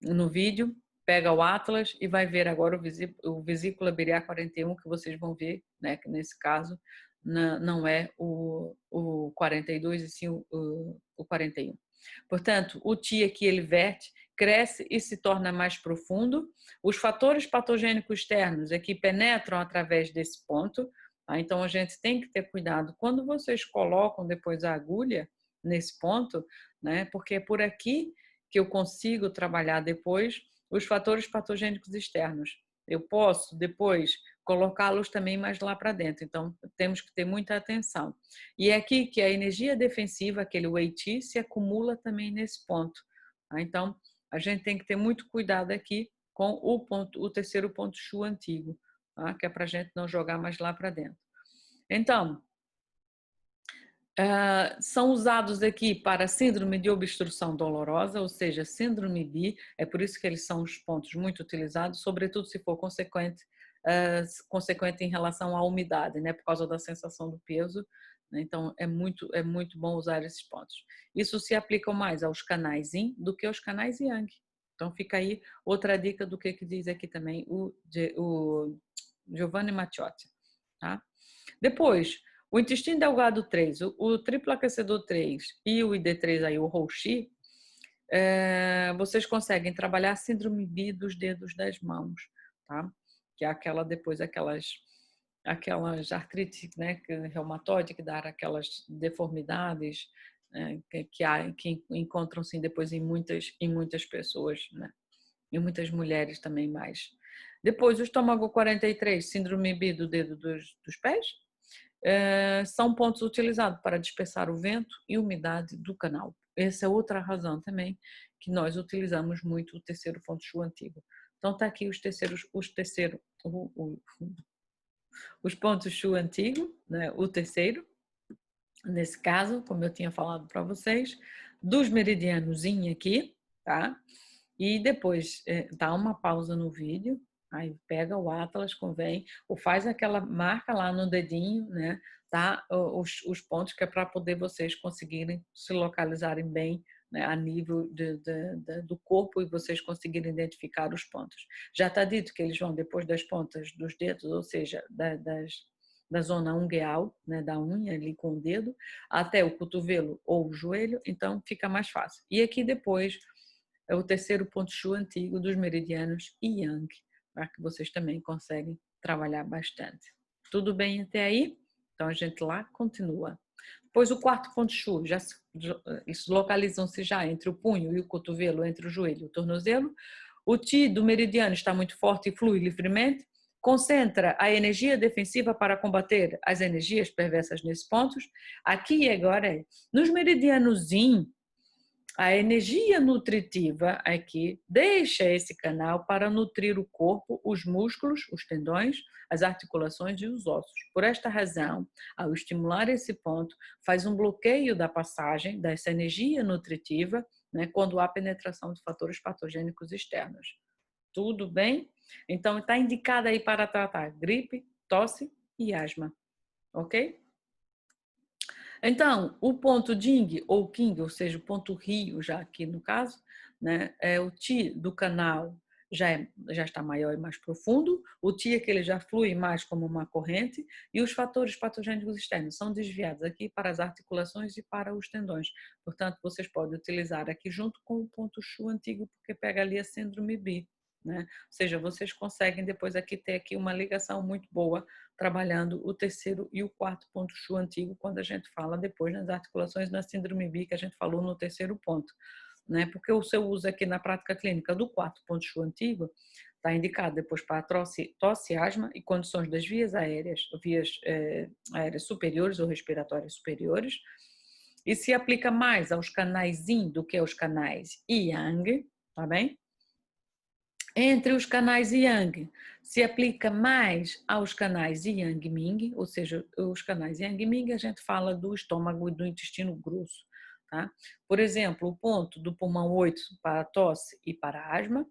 S1: no vídeo, pega o Atlas e vai ver agora o vesícula biliar 41, que vocês vão ver, né, que nesse caso não é o 42 e sim o 41. Portanto, o TI aqui ele verte, cresce e se torna mais profundo. Os fatores patogênicos externos aqui penetram através desse ponto. Tá? Então, a gente tem que ter cuidado quando vocês colocam depois a agulha nesse ponto, né? Porque é por aqui que eu consigo trabalhar depois os fatores patogênicos externos. Eu posso depois colocá-los também mais lá para dentro. Então, temos que ter muita atenção. E é aqui que a energia defensiva, aquele Wei Qi, se acumula também nesse ponto. Tá? Então, a gente tem que ter muito cuidado aqui com o terceiro ponto Shu antigo, tá? Que é para a gente não jogar mais lá para dentro. Então, são usados aqui para síndrome de obstrução dolorosa, ou seja, síndrome BI, é por isso que eles são os pontos muito utilizados, sobretudo se for consequente em relação à umidade, né, por causa da sensação do peso. Né, então, é muito bom usar esses pontos. Isso se aplica mais aos canais Yin do que aos canais Yang. Então, fica aí outra dica do que diz aqui também o Giovanni Macciotti. Tá? Depois, o intestino delgado 3, o triplo aquecedor 3 e o ID3, aí, o Rouxi, vocês conseguem trabalhar a síndrome B dos dedos das mãos, tá? Que é aquela depois, aquelas artrite, né, reumatoide, que dá aquelas deformidades, né, que encontram-se depois em muitas pessoas, né? E muitas mulheres também mais. Depois, o estômago 43, síndrome B do dedo dos pés, são pontos utilizados para dispersar o vento e umidade do canal. Essa é outra razão também que nós utilizamos muito o terceiro ponto Shu antigo. Então tá aqui os pontos Shu antigo, né? O terceiro, nesse caso, como eu tinha falado para vocês, dos meridianos Yin aqui, tá? E depois dá uma pausa no vídeo, aí pega o Atlas, convém, ou faz aquela marca lá no dedinho, né? Tá? Os pontos que é para poder vocês conseguirem se localizarem bem, né? A nível do corpo e vocês conseguirem identificar os pontos. Já está dito que eles vão depois das pontas dos dedos, ou seja, da zona ungueal, né, da unha ali com o dedo, até o cotovelo ou o joelho, então fica mais fácil. E aqui depois é o terceiro ponto Shu antigo dos meridianos Yang, para que vocês também conseguem trabalhar bastante. Tudo bem até aí? Então a gente lá continua. Depois o quarto ponto Shu, eles localizam-se já entre o punho e o cotovelo, entre o joelho e o tornozelo. O Qi do meridiano está muito forte e flui livremente. Concentra a energia defensiva para combater as energias perversas nesses pontos. Aqui e agora, nos meridianos Yin, a energia nutritiva aqui deixa esse canal para nutrir o corpo, os músculos, os tendões, as articulações e os ossos. Por esta razão, ao estimular esse ponto, faz um bloqueio da passagem dessa energia nutritiva, né, quando há penetração de fatores patogênicos externos. Tudo bem? Então, está indicado aí para tratar gripe, tosse e asma, ok? Então, o ponto Ding ou King, ou seja, o ponto Rio, já aqui no caso, né, o Ti do canal já está maior e mais profundo, o Ti é que ele já flui mais como uma corrente, e os fatores patogênicos externos são desviados aqui para as articulações e para os tendões. Portanto, vocês podem utilizar aqui junto com o ponto Shu antigo, porque pega ali a síndrome B. Né? Ou seja, vocês conseguem depois aqui ter aqui uma ligação muito boa trabalhando o terceiro e o quarto ponto Shu antigo, quando a gente fala depois nas articulações na síndrome B, que a gente falou no terceiro ponto. Né? Porque o seu uso aqui na prática clínica do quarto ponto Shu antigo está indicado depois para tosse, asma e condições das vias aéreas superiores ou respiratórias superiores, e se aplica mais aos canais Yin do que aos canais Yang, tá bem? Entre os canais Yang, se aplica mais aos canais Yang Ming, ou seja, os canais Yang Ming a gente fala do estômago e do intestino grosso, tá? Por exemplo, o ponto do pulmão 8 para tosse e para asma,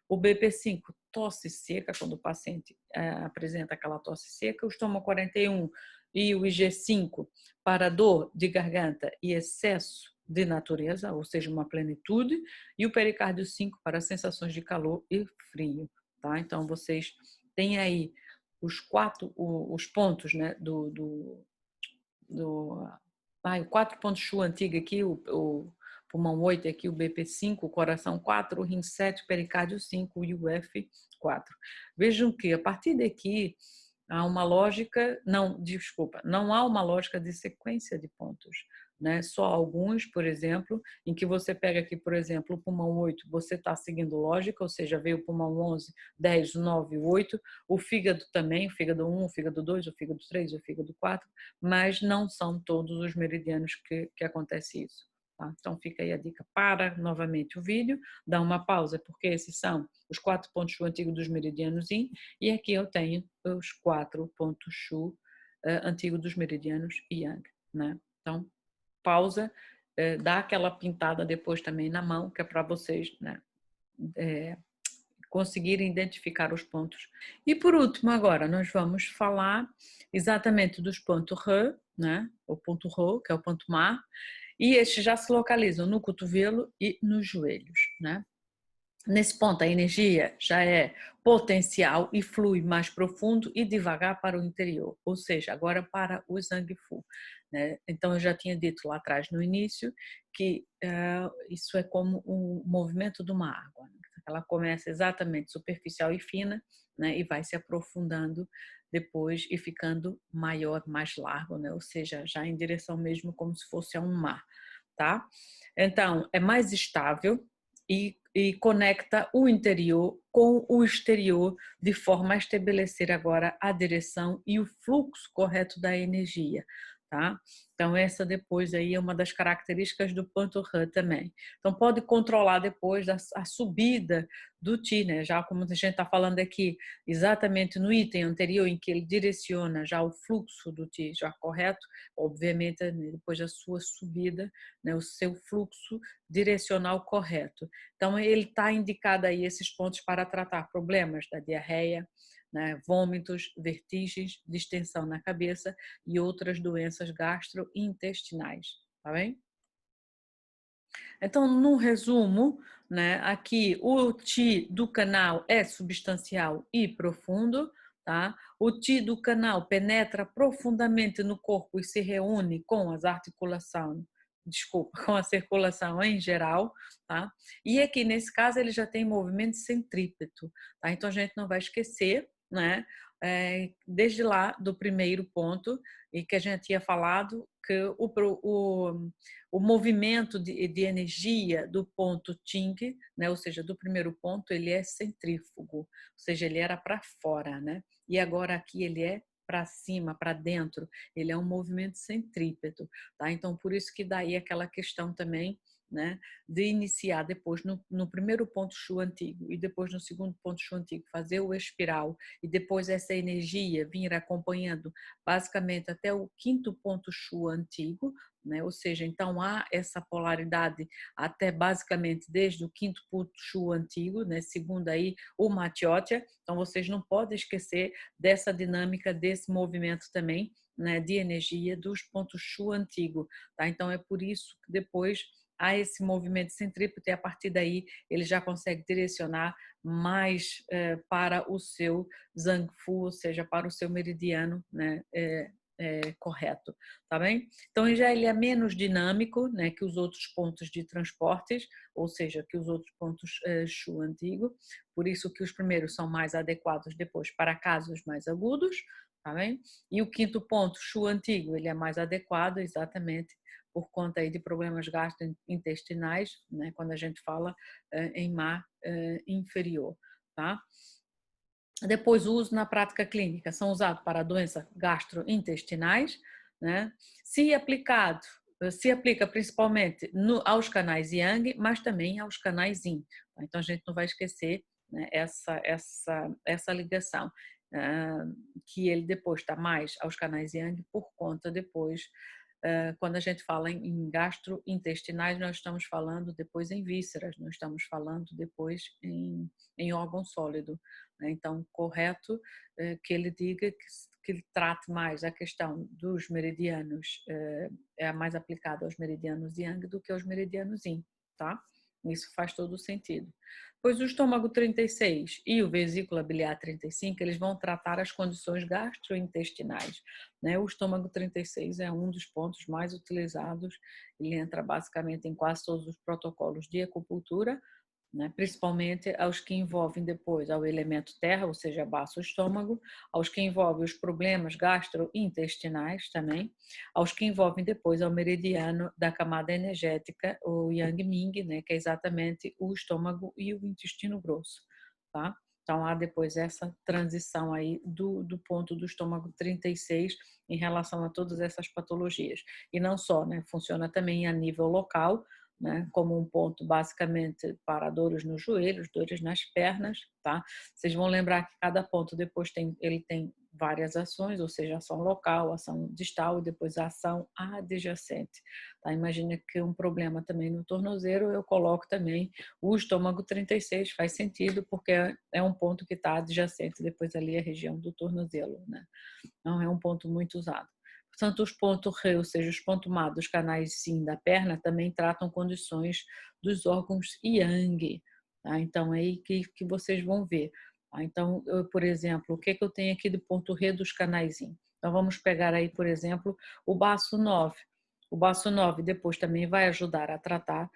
S1: o BP5 tosse seca, quando o paciente apresenta aquela tosse seca, o estômago 41 e o IG5 para dor de garganta e excesso de natureza, ou seja, uma plenitude, e o pericárdio 5 para sensações de calor e frio, tá? Então vocês têm aí os pontos, né, o 4 pontos Shu antigo aqui, o pulmão 8 aqui, o BP5, o coração 4, o rim 7, pericárdio 5 e o F 4. Vejam que a partir daqui há uma lógica, não, desculpa, não há uma lógica de sequência de pontos, né? Só alguns, por exemplo, em que você pega aqui, por exemplo, o pulmão 8, você está seguindo lógica, ou seja, veio o pulmão 11, 10, 9, 8, o fígado também, o fígado 1, o fígado 2, o fígado 3, o fígado 4, mas não são todos os meridianos que acontece isso. Tá? Então fica aí a dica. Para novamente o vídeo, dá uma pausa, porque esses são os 4 pontos antigos dos meridianos Yin, e aqui eu tenho os 4 pontos Shu antigos dos meridianos Yang, né? Então, pausa, dá aquela pintada depois também na mão, que é para vocês, né, conseguirem identificar os pontos. E por último, agora, nós vamos falar exatamente dos pontos He, né, o ponto Ro, que é o ponto Ma, e estes já se localizam no cotovelo e nos joelhos, né? Nesse ponto, a energia já é potencial e flui mais profundo e devagar para o interior, ou seja, agora para o Zhang Fu, né? Então, eu já tinha dito lá atrás no início que isso é como o movimento de uma água, né? Ela começa exatamente superficial e fina, né? E vai se aprofundando depois e ficando maior, mais largo, né? Ou seja, já em direção mesmo como se fosse a um mar, tá? Então, é mais estável e conecta o interior com o exterior de forma a estabelecer agora a direção e o fluxo correto da energia, tá? Então essa depois aí é uma das características do Pantoran também. Então pode controlar depois a subida do Ti, né? Já como a gente está falando aqui, exatamente no item anterior em que ele direciona já o fluxo do Ti já correto, obviamente depois da sua subida, né? O seu fluxo direcional correto. Então, ele está indicado aí esses pontos para tratar problemas da diarreia, né, vômitos, vertigens, distensão na cabeça e outras doenças gastrointestinais, tá bem? Então, no resumo, né, aqui o Qi do canal é substancial e profundo, tá? O Qi do canal penetra profundamente no corpo e se reúne com as articulações, desculpa, com a circulação em geral, tá? E aqui nesse caso ele já tem movimento centrípeto, tá? Então a gente não vai esquecer, né? Desde lá do primeiro ponto e que a gente tinha falado que o movimento de energia do ponto Ting, né, ou seja, do primeiro ponto, ele é centrífugo, ou seja, ele era para fora, né? E agora aqui ele é para cima, para dentro, ele é um movimento centrípeto, tá? Então, por isso que daí aquela questão também, né, de iniciar depois no primeiro ponto Shu antigo e depois no segundo ponto Shu antigo, fazer o espiral e depois essa energia vir acompanhando basicamente até o quinto ponto Shu antigo, né? Ou seja, então há essa polaridade até basicamente desde o quinto ponto Shu antigo, né? Segundo aí o Matiotia, então vocês não podem esquecer dessa dinâmica, desse movimento também, né? De energia dos pontos Shu antigo, tá? Então é por isso que depois há esse movimento centrípeto e a partir daí ele já consegue direcionar mais para o seu Zhangfu, ou seja, para o seu meridiano, né, correto, tá bem? Então já ele é menos dinâmico, né, que os outros pontos de transportes, ou seja, que os outros pontos Shu antigo, por isso que os primeiros são mais adequados depois para casos mais agudos, tá bem? E o quinto ponto, Shu antigo, ele é mais adequado exatamente por conta aí de problemas gastrointestinais, né, quando a gente fala em mar inferior, tá? Depois, o uso na prática clínica são usados para doenças gastrointestinais, né? Se aplicado, se aplica principalmente aos canais Yang, mas também aos canais Yin. Então, a gente não vai esquecer né, essa ligação, ah, que ele depois está mais aos canais Yang por conta depois, quando a gente fala em gastrointestinais, nós estamos falando depois em vísceras, nós estamos falando depois em órgão sólido, né? Então, correto que ele diga que ele trate mais a questão dos meridianos, é mais aplicado aos meridianos Yang do que aos meridianos Yin, tá? Isso faz todo o sentido. Pois o estômago 36 e o vesícula biliar 35, eles vão tratar as condições gastrointestinais, né? O estômago 36 é um dos pontos mais utilizados, ele entra basicamente em quase todos os protocolos de acupuntura, né? Principalmente aos que envolvem depois ao elemento terra, ou seja, baço estômago, aos que envolvem os problemas gastrointestinais também, aos que envolvem depois ao meridiano da camada energética, o Yang Ming, né? Que é exatamente o estômago e o intestino grosso, tá? Então há depois essa transição aí do ponto do estômago 36 em relação a todas essas patologias. E não só, né? Funciona também a nível local, né, como um ponto basicamente para dores nos joelhos, dores nas pernas, tá? Vocês vão lembrar que cada ponto depois ele tem várias ações, ou seja, ação local, ação distal e depois a ação adjacente, tá? Imagina que um problema também no tornozelo, eu coloco também o estômago 36, faz sentido porque é um ponto que está adjacente depois ali a região do tornozelo, né? Não é um ponto muito usado. Portanto, os pontos Re, ou seja, os pontos Ma dos canais Yin da perna, também tratam condições dos órgãos Yang. Tá? Então, é aí que vocês vão ver. Tá? Então, por exemplo, o que eu tenho aqui do ponto Re dos canais Yin? Então, vamos pegar aí, por exemplo, o baço 9. O baço 9 depois também vai ajudar a tratar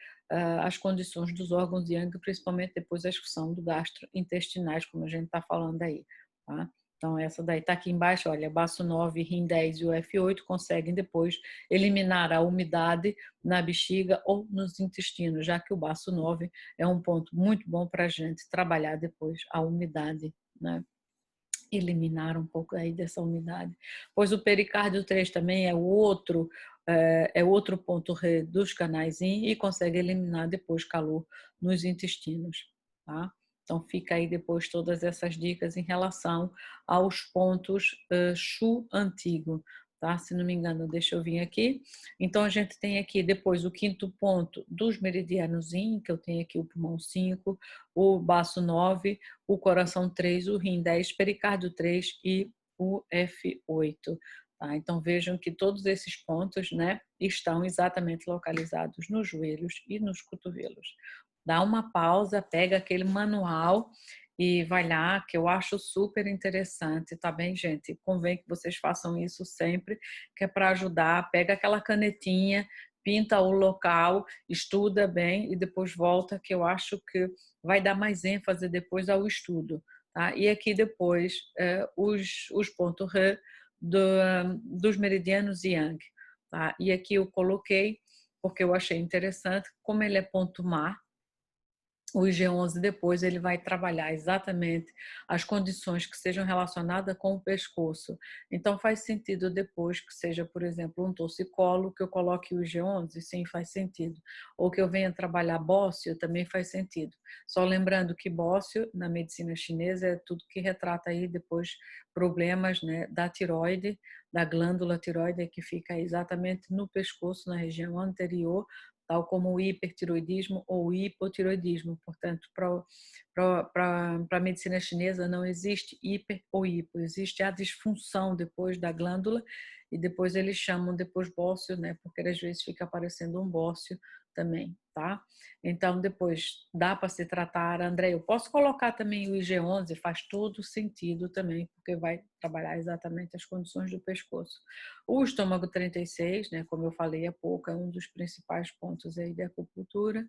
S1: as condições dos órgãos Yang, principalmente depois a expulsão do gastrointestinais, como a gente está falando aí. Tá? Então, essa daí está aqui embaixo, olha, baço 9, Rim 10 e o F8 conseguem depois eliminar a umidade na bexiga ou nos intestinos, já que o baço 9 é um ponto muito bom para a gente trabalhar depois a umidade, né? Eliminar um pouco aí dessa umidade. Pois o pericárdio 3 também é outro ponto dos canais Yin e consegue eliminar depois calor nos intestinos, tá? Então fica aí depois todas essas dicas em relação aos pontos Shu antigo, tá? Se não me engano, deixa eu vir aqui. Então a gente tem aqui depois o quinto ponto dos meridianos Yin, que eu tenho aqui o pulmão 5, o baço 9, o coração 3, o rim 10, pericárdio 3 e o F8. Tá? Então vejam que todos esses pontos, né, estão exatamente localizados nos joelhos e nos cotovelos. Dá uma pausa, pega aquele manual e vai lá, que eu acho super interessante, tá bem, gente? Convém que vocês façam isso sempre, que é para ajudar. Pega aquela canetinha, pinta o local, estuda bem e depois volta, que eu acho que vai dar mais ênfase depois ao estudo. Tá? E aqui depois os pontos Re dos meridianos Yang. Tá? E aqui eu coloquei, porque eu achei interessante, como ele é ponto mar, o IG11 depois ele vai trabalhar exatamente as condições que sejam relacionadas com o pescoço. Então faz sentido depois que seja, por exemplo, um torcicolo, que eu coloque o IG11, sim, faz sentido. Ou que eu venha trabalhar bócio, também faz sentido. Só lembrando que bócio, na medicina chinesa, é tudo que retrata aí depois problemas, né, da tiroide, da glândula tiroide, que fica exatamente no pescoço, na região anterior, tal como o hipertiroidismo ou o hipotiroidismo. Portanto, para a medicina chinesa não existe hiper ou hipo, existe a disfunção depois da glândula e depois eles chamam depois bócio, né? Porque às vezes fica aparecendo um bócio também, tá? Então depois dá para se tratar, André, eu posso colocar também o IG11, faz todo sentido também, porque vai trabalhar exatamente as condições do pescoço. O estômago 36, né, como eu falei há pouco, é um dos principais pontos aí da acupuntura.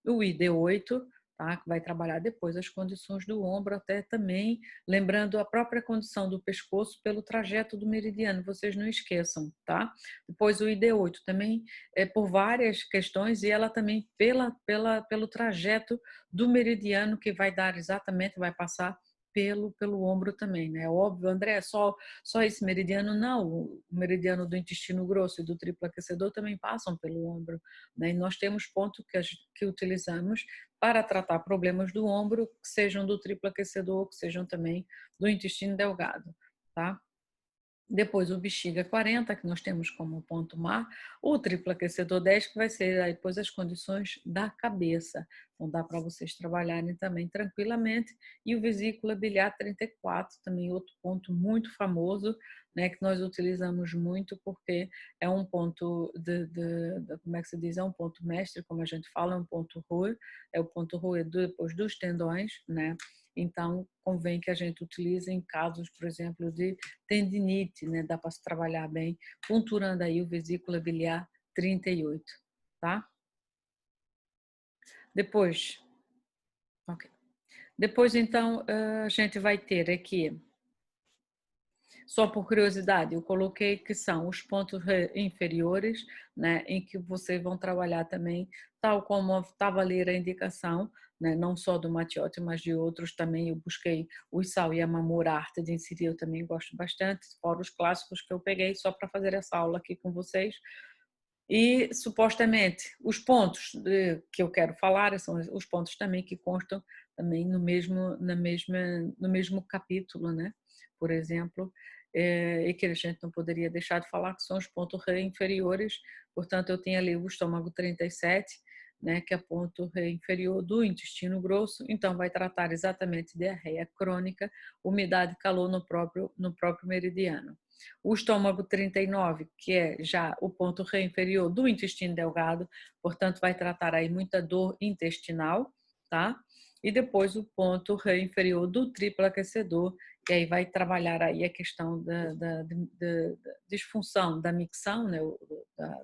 S1: O ID8, tá, que vai trabalhar depois as condições do ombro, até também lembrando a própria condição do pescoço pelo trajeto do meridiano, vocês não esqueçam, tá? Depois o ID8 também é por várias questões e ela também pelo trajeto do meridiano que vai dar exatamente, vai passar pelo ombro também, né? Óbvio, André, só esse meridiano? Não, o meridiano do intestino grosso e do triplo aquecedor também passam pelo ombro, né? E nós temos pontos que utilizamos para tratar problemas do ombro, que sejam do triplo aquecedor, que sejam também do intestino delgado, tá? Depois o bexiga 40, que nós temos como ponto mar, o triplo aquecedor 10, que vai ser aí depois as condições da cabeça. Então dá para vocês trabalharem também tranquilamente. E o vesícula biliar 34, também outro ponto muito famoso, né, que nós utilizamos muito porque é um ponto como é que se diz? É um ponto mestre, como a gente fala, é um ponto ruim, é o ponto ruim depois dos tendões, né? Então, convém que a gente utilize em casos, por exemplo, de tendinite, né? Dá para se trabalhar bem, punturando aí o vesícula biliar 38, tá? Depois, ok. Depois, então, a gente vai ter aqui, só por curiosidade, eu coloquei que são os pontos inferiores, né, em que vocês vão trabalhar também, tal como estava ali a indicação, né, não só do Matiotti, mas de outros também. Eu busquei o Isao Yamamura, a arte de inserir, eu também gosto bastante, fora os clássicos que eu peguei só para fazer essa aula aqui com vocês. E supostamente os pontos que eu quero falar são os pontos também que constam também no mesmo capítulo, né? Por exemplo, e que a gente não poderia deixar de falar, que são os pontos inferiores. Portanto, eu tenho ali o estômago 37, né, que é ponto inferior do intestino grosso, então vai tratar exatamente de diarreia crônica, umidade e calor no próprio meridiano. O estômago 39, que é já o ponto inferior do intestino delgado, portanto vai tratar aí muita dor intestinal, tá? E depois o ponto inferior do triplo aquecedor, que aí vai trabalhar aí a questão da disfunção da micção, né,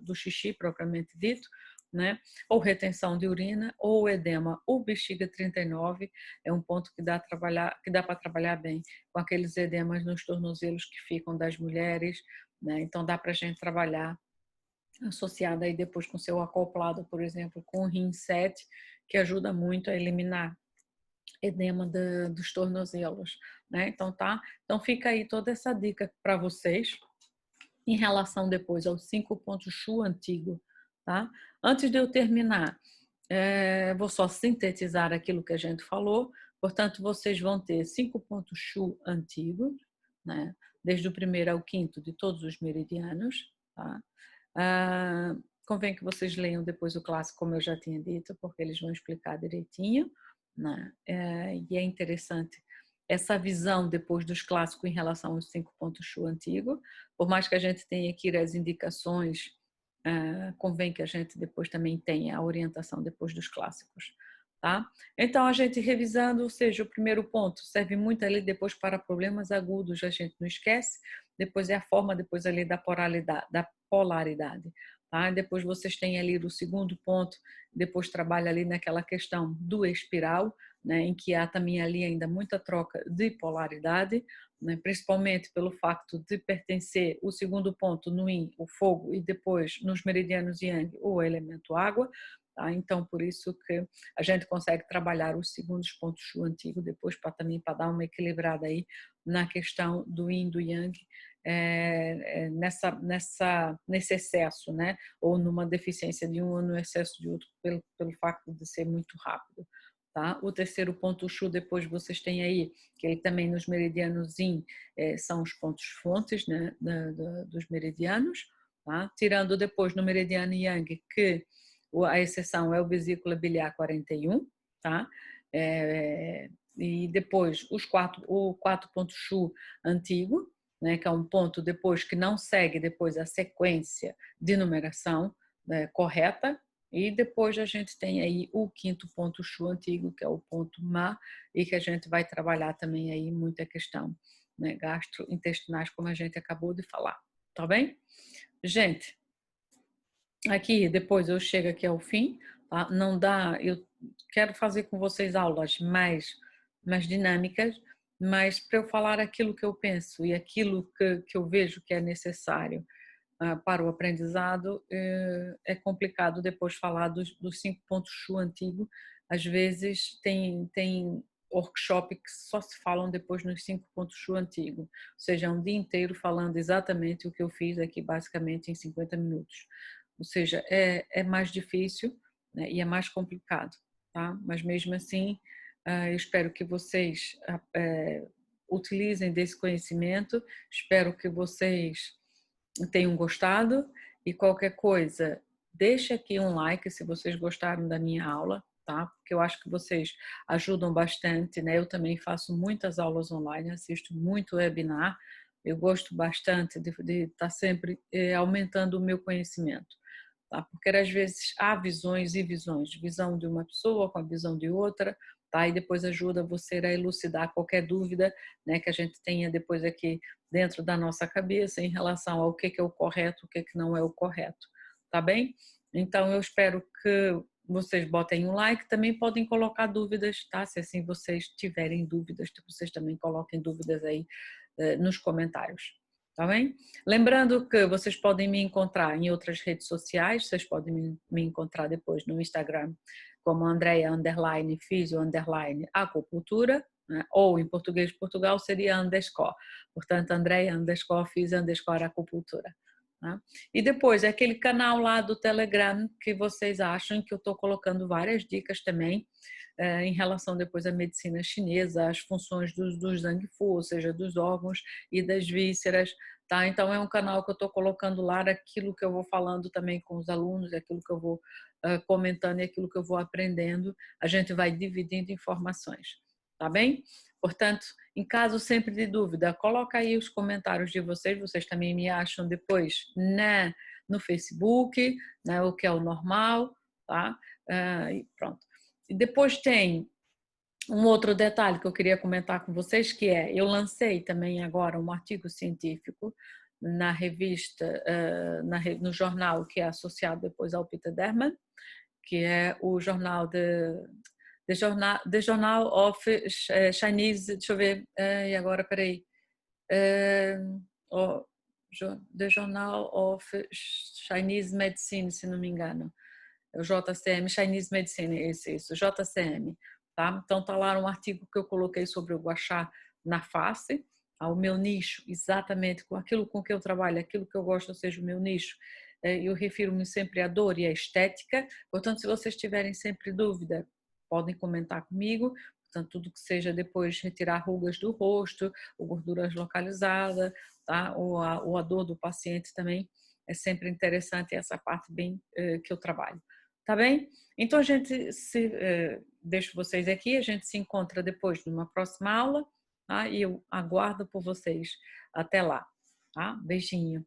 S1: do xixi propriamente dito, né? Ou retenção de urina, ou edema, ou bexiga 39, é um ponto que dá para trabalhar bem com aqueles edemas nos tornozelos que ficam das mulheres, né? Então dá para a gente trabalhar associada aí depois com seu acoplado, por exemplo, com o rim 7, que ajuda muito a eliminar edema dos tornozelos, né? Então tá, então fica aí toda essa dica para vocês em relação depois aos 5 pontos Shu antigo, tá? Antes de eu terminar, vou só sintetizar aquilo que a gente falou. Portanto, vocês vão ter 5 pontos Shu antigos, né? Desde o primeiro ao quinto de todos os meridianos, tá? Convém que vocês leiam depois o clássico, como eu já tinha dito, porque eles vão explicar direitinho, né? E é interessante essa visão depois dos clássicos em relação aos 5 pontos Shu antigo. Por mais que a gente tenha aqui as indicações, convém que a gente depois também tenha a orientação depois dos clássicos, tá? Então, a gente revisando, ou seja, o primeiro ponto serve muito ali depois para problemas agudos, a gente não esquece, depois é a forma, depois ali da polaridade, tá? Depois vocês têm ali o segundo ponto, depois trabalha ali naquela questão do espiral, né, em que há também ali ainda muita troca de polaridade, né, principalmente pelo facto de pertencer o segundo ponto no Yin, o fogo, e depois nos meridianos Yang, o elemento água. Tá? Então, por isso que a gente consegue trabalhar os segundos pontos Shu antigo depois também para dar uma equilibrada aí na questão do Yin, do Yang, nesse excesso, né? Ou numa deficiência de um ou no excesso de outro, pelo facto de ser muito rápido. Tá? O terceiro ponto Shu, depois vocês têm aí, que ele também nos meridianos Yin são os pontos fontes, né, dos meridianos, tá? Tirando depois no meridiano Yang, que a exceção é o vesícula biliar 41, tá? E depois o quatro ponto Shu antigo, né, que é um ponto depois que não segue depois a sequência de numeração, né, correta. E depois a gente tem aí o quinto ponto Shu antigo, que é o ponto Ma, e que a gente vai trabalhar também aí muita questão, né, gastrointestinais, como a gente acabou de falar, tá bem? Gente, aqui depois eu chego aqui ao fim, tá? Não dá, eu quero fazer com vocês aulas mais dinâmicas, mas para eu falar aquilo que eu penso e aquilo que eu vejo que é necessário para o aprendizado, é complicado depois falar dos 5 pontos Shu antigo. Às vezes tem workshop que só se falam depois nos 5 pontos do antigo, ou seja, é um dia inteiro falando exatamente o que eu fiz aqui basicamente em 50 minutos. Ou seja, é mais difícil, né, e é mais complicado, tá? Mas mesmo assim, eu espero que vocês utilizem desse conhecimento, espero que vocês tenham gostado e qualquer coisa, deixe aqui um like se vocês gostaram da minha aula, tá? Porque eu acho que vocês ajudam bastante, né? Eu também faço muitas aulas online, assisto muito webinar, eu gosto bastante de estar sempre aumentando o meu conhecimento, tá? Porque às vezes há visões e visões, visão de uma pessoa com a visão de outra, tá? E depois ajuda você a elucidar qualquer dúvida, né, que a gente tenha depois aqui dentro da nossa cabeça em relação ao que é o correto, o que não é o correto, tá bem? Então eu espero que vocês botem um like, também podem colocar dúvidas, tá? Se assim vocês tiverem dúvidas, vocês também coloquem dúvidas aí nos comentários, tá bem? Lembrando que vocês podem me encontrar em outras redes sociais, vocês podem me encontrar depois no Instagram como Andrea _ Fisio _ Acupuntura, né? Ou em português de Portugal seria underscore, portanto Andrea _ Fisio _ Acupuntura. Né? E depois aquele canal lá do Telegram que vocês acham que eu estou colocando várias dicas também em relação depois à medicina chinesa, às funções do Zhang Fu, ou seja, dos órgãos e das vísceras, tá? Então é um canal que eu estou colocando lá aquilo que eu vou falando também com os alunos, aquilo que eu vou comentando e aquilo que eu vou aprendendo, a gente vai dividindo informações, tá bem? Portanto, em caso sempre de dúvida, coloca aí os comentários de vocês, vocês também me acham depois no Facebook, né, o que é o normal, tá? E pronto. E depois tem um outro detalhe que eu queria comentar com vocês, que eu lancei também agora um artigo científico na revista, no jornal que é associado depois ao Peter Derman, que é o jornal The Journal of Chinese, deixa eu ver, e agora, peraí, The Journal of Chinese Medicine, se não me engano, é o JCM, Chinese Medicine, isso, JCM, tá? Então tá lá um artigo que eu coloquei sobre o gua sha na face, o meu nicho, exatamente com aquilo com que eu trabalho, aquilo que eu gosto, ou seja, o meu nicho. Eu refiro-me sempre à dor e à estética, portanto, se vocês tiverem sempre dúvida, podem comentar comigo, portanto, tudo que seja depois retirar rugas do rosto, ou gorduras localizadas, tá? Ou a dor do paciente também, é sempre interessante essa parte bem que eu trabalho. Tá bem? Então a gente deixo vocês aqui, a gente se encontra depois numa próxima aula, tá? E eu aguardo por vocês. Até lá, tá? Beijinho.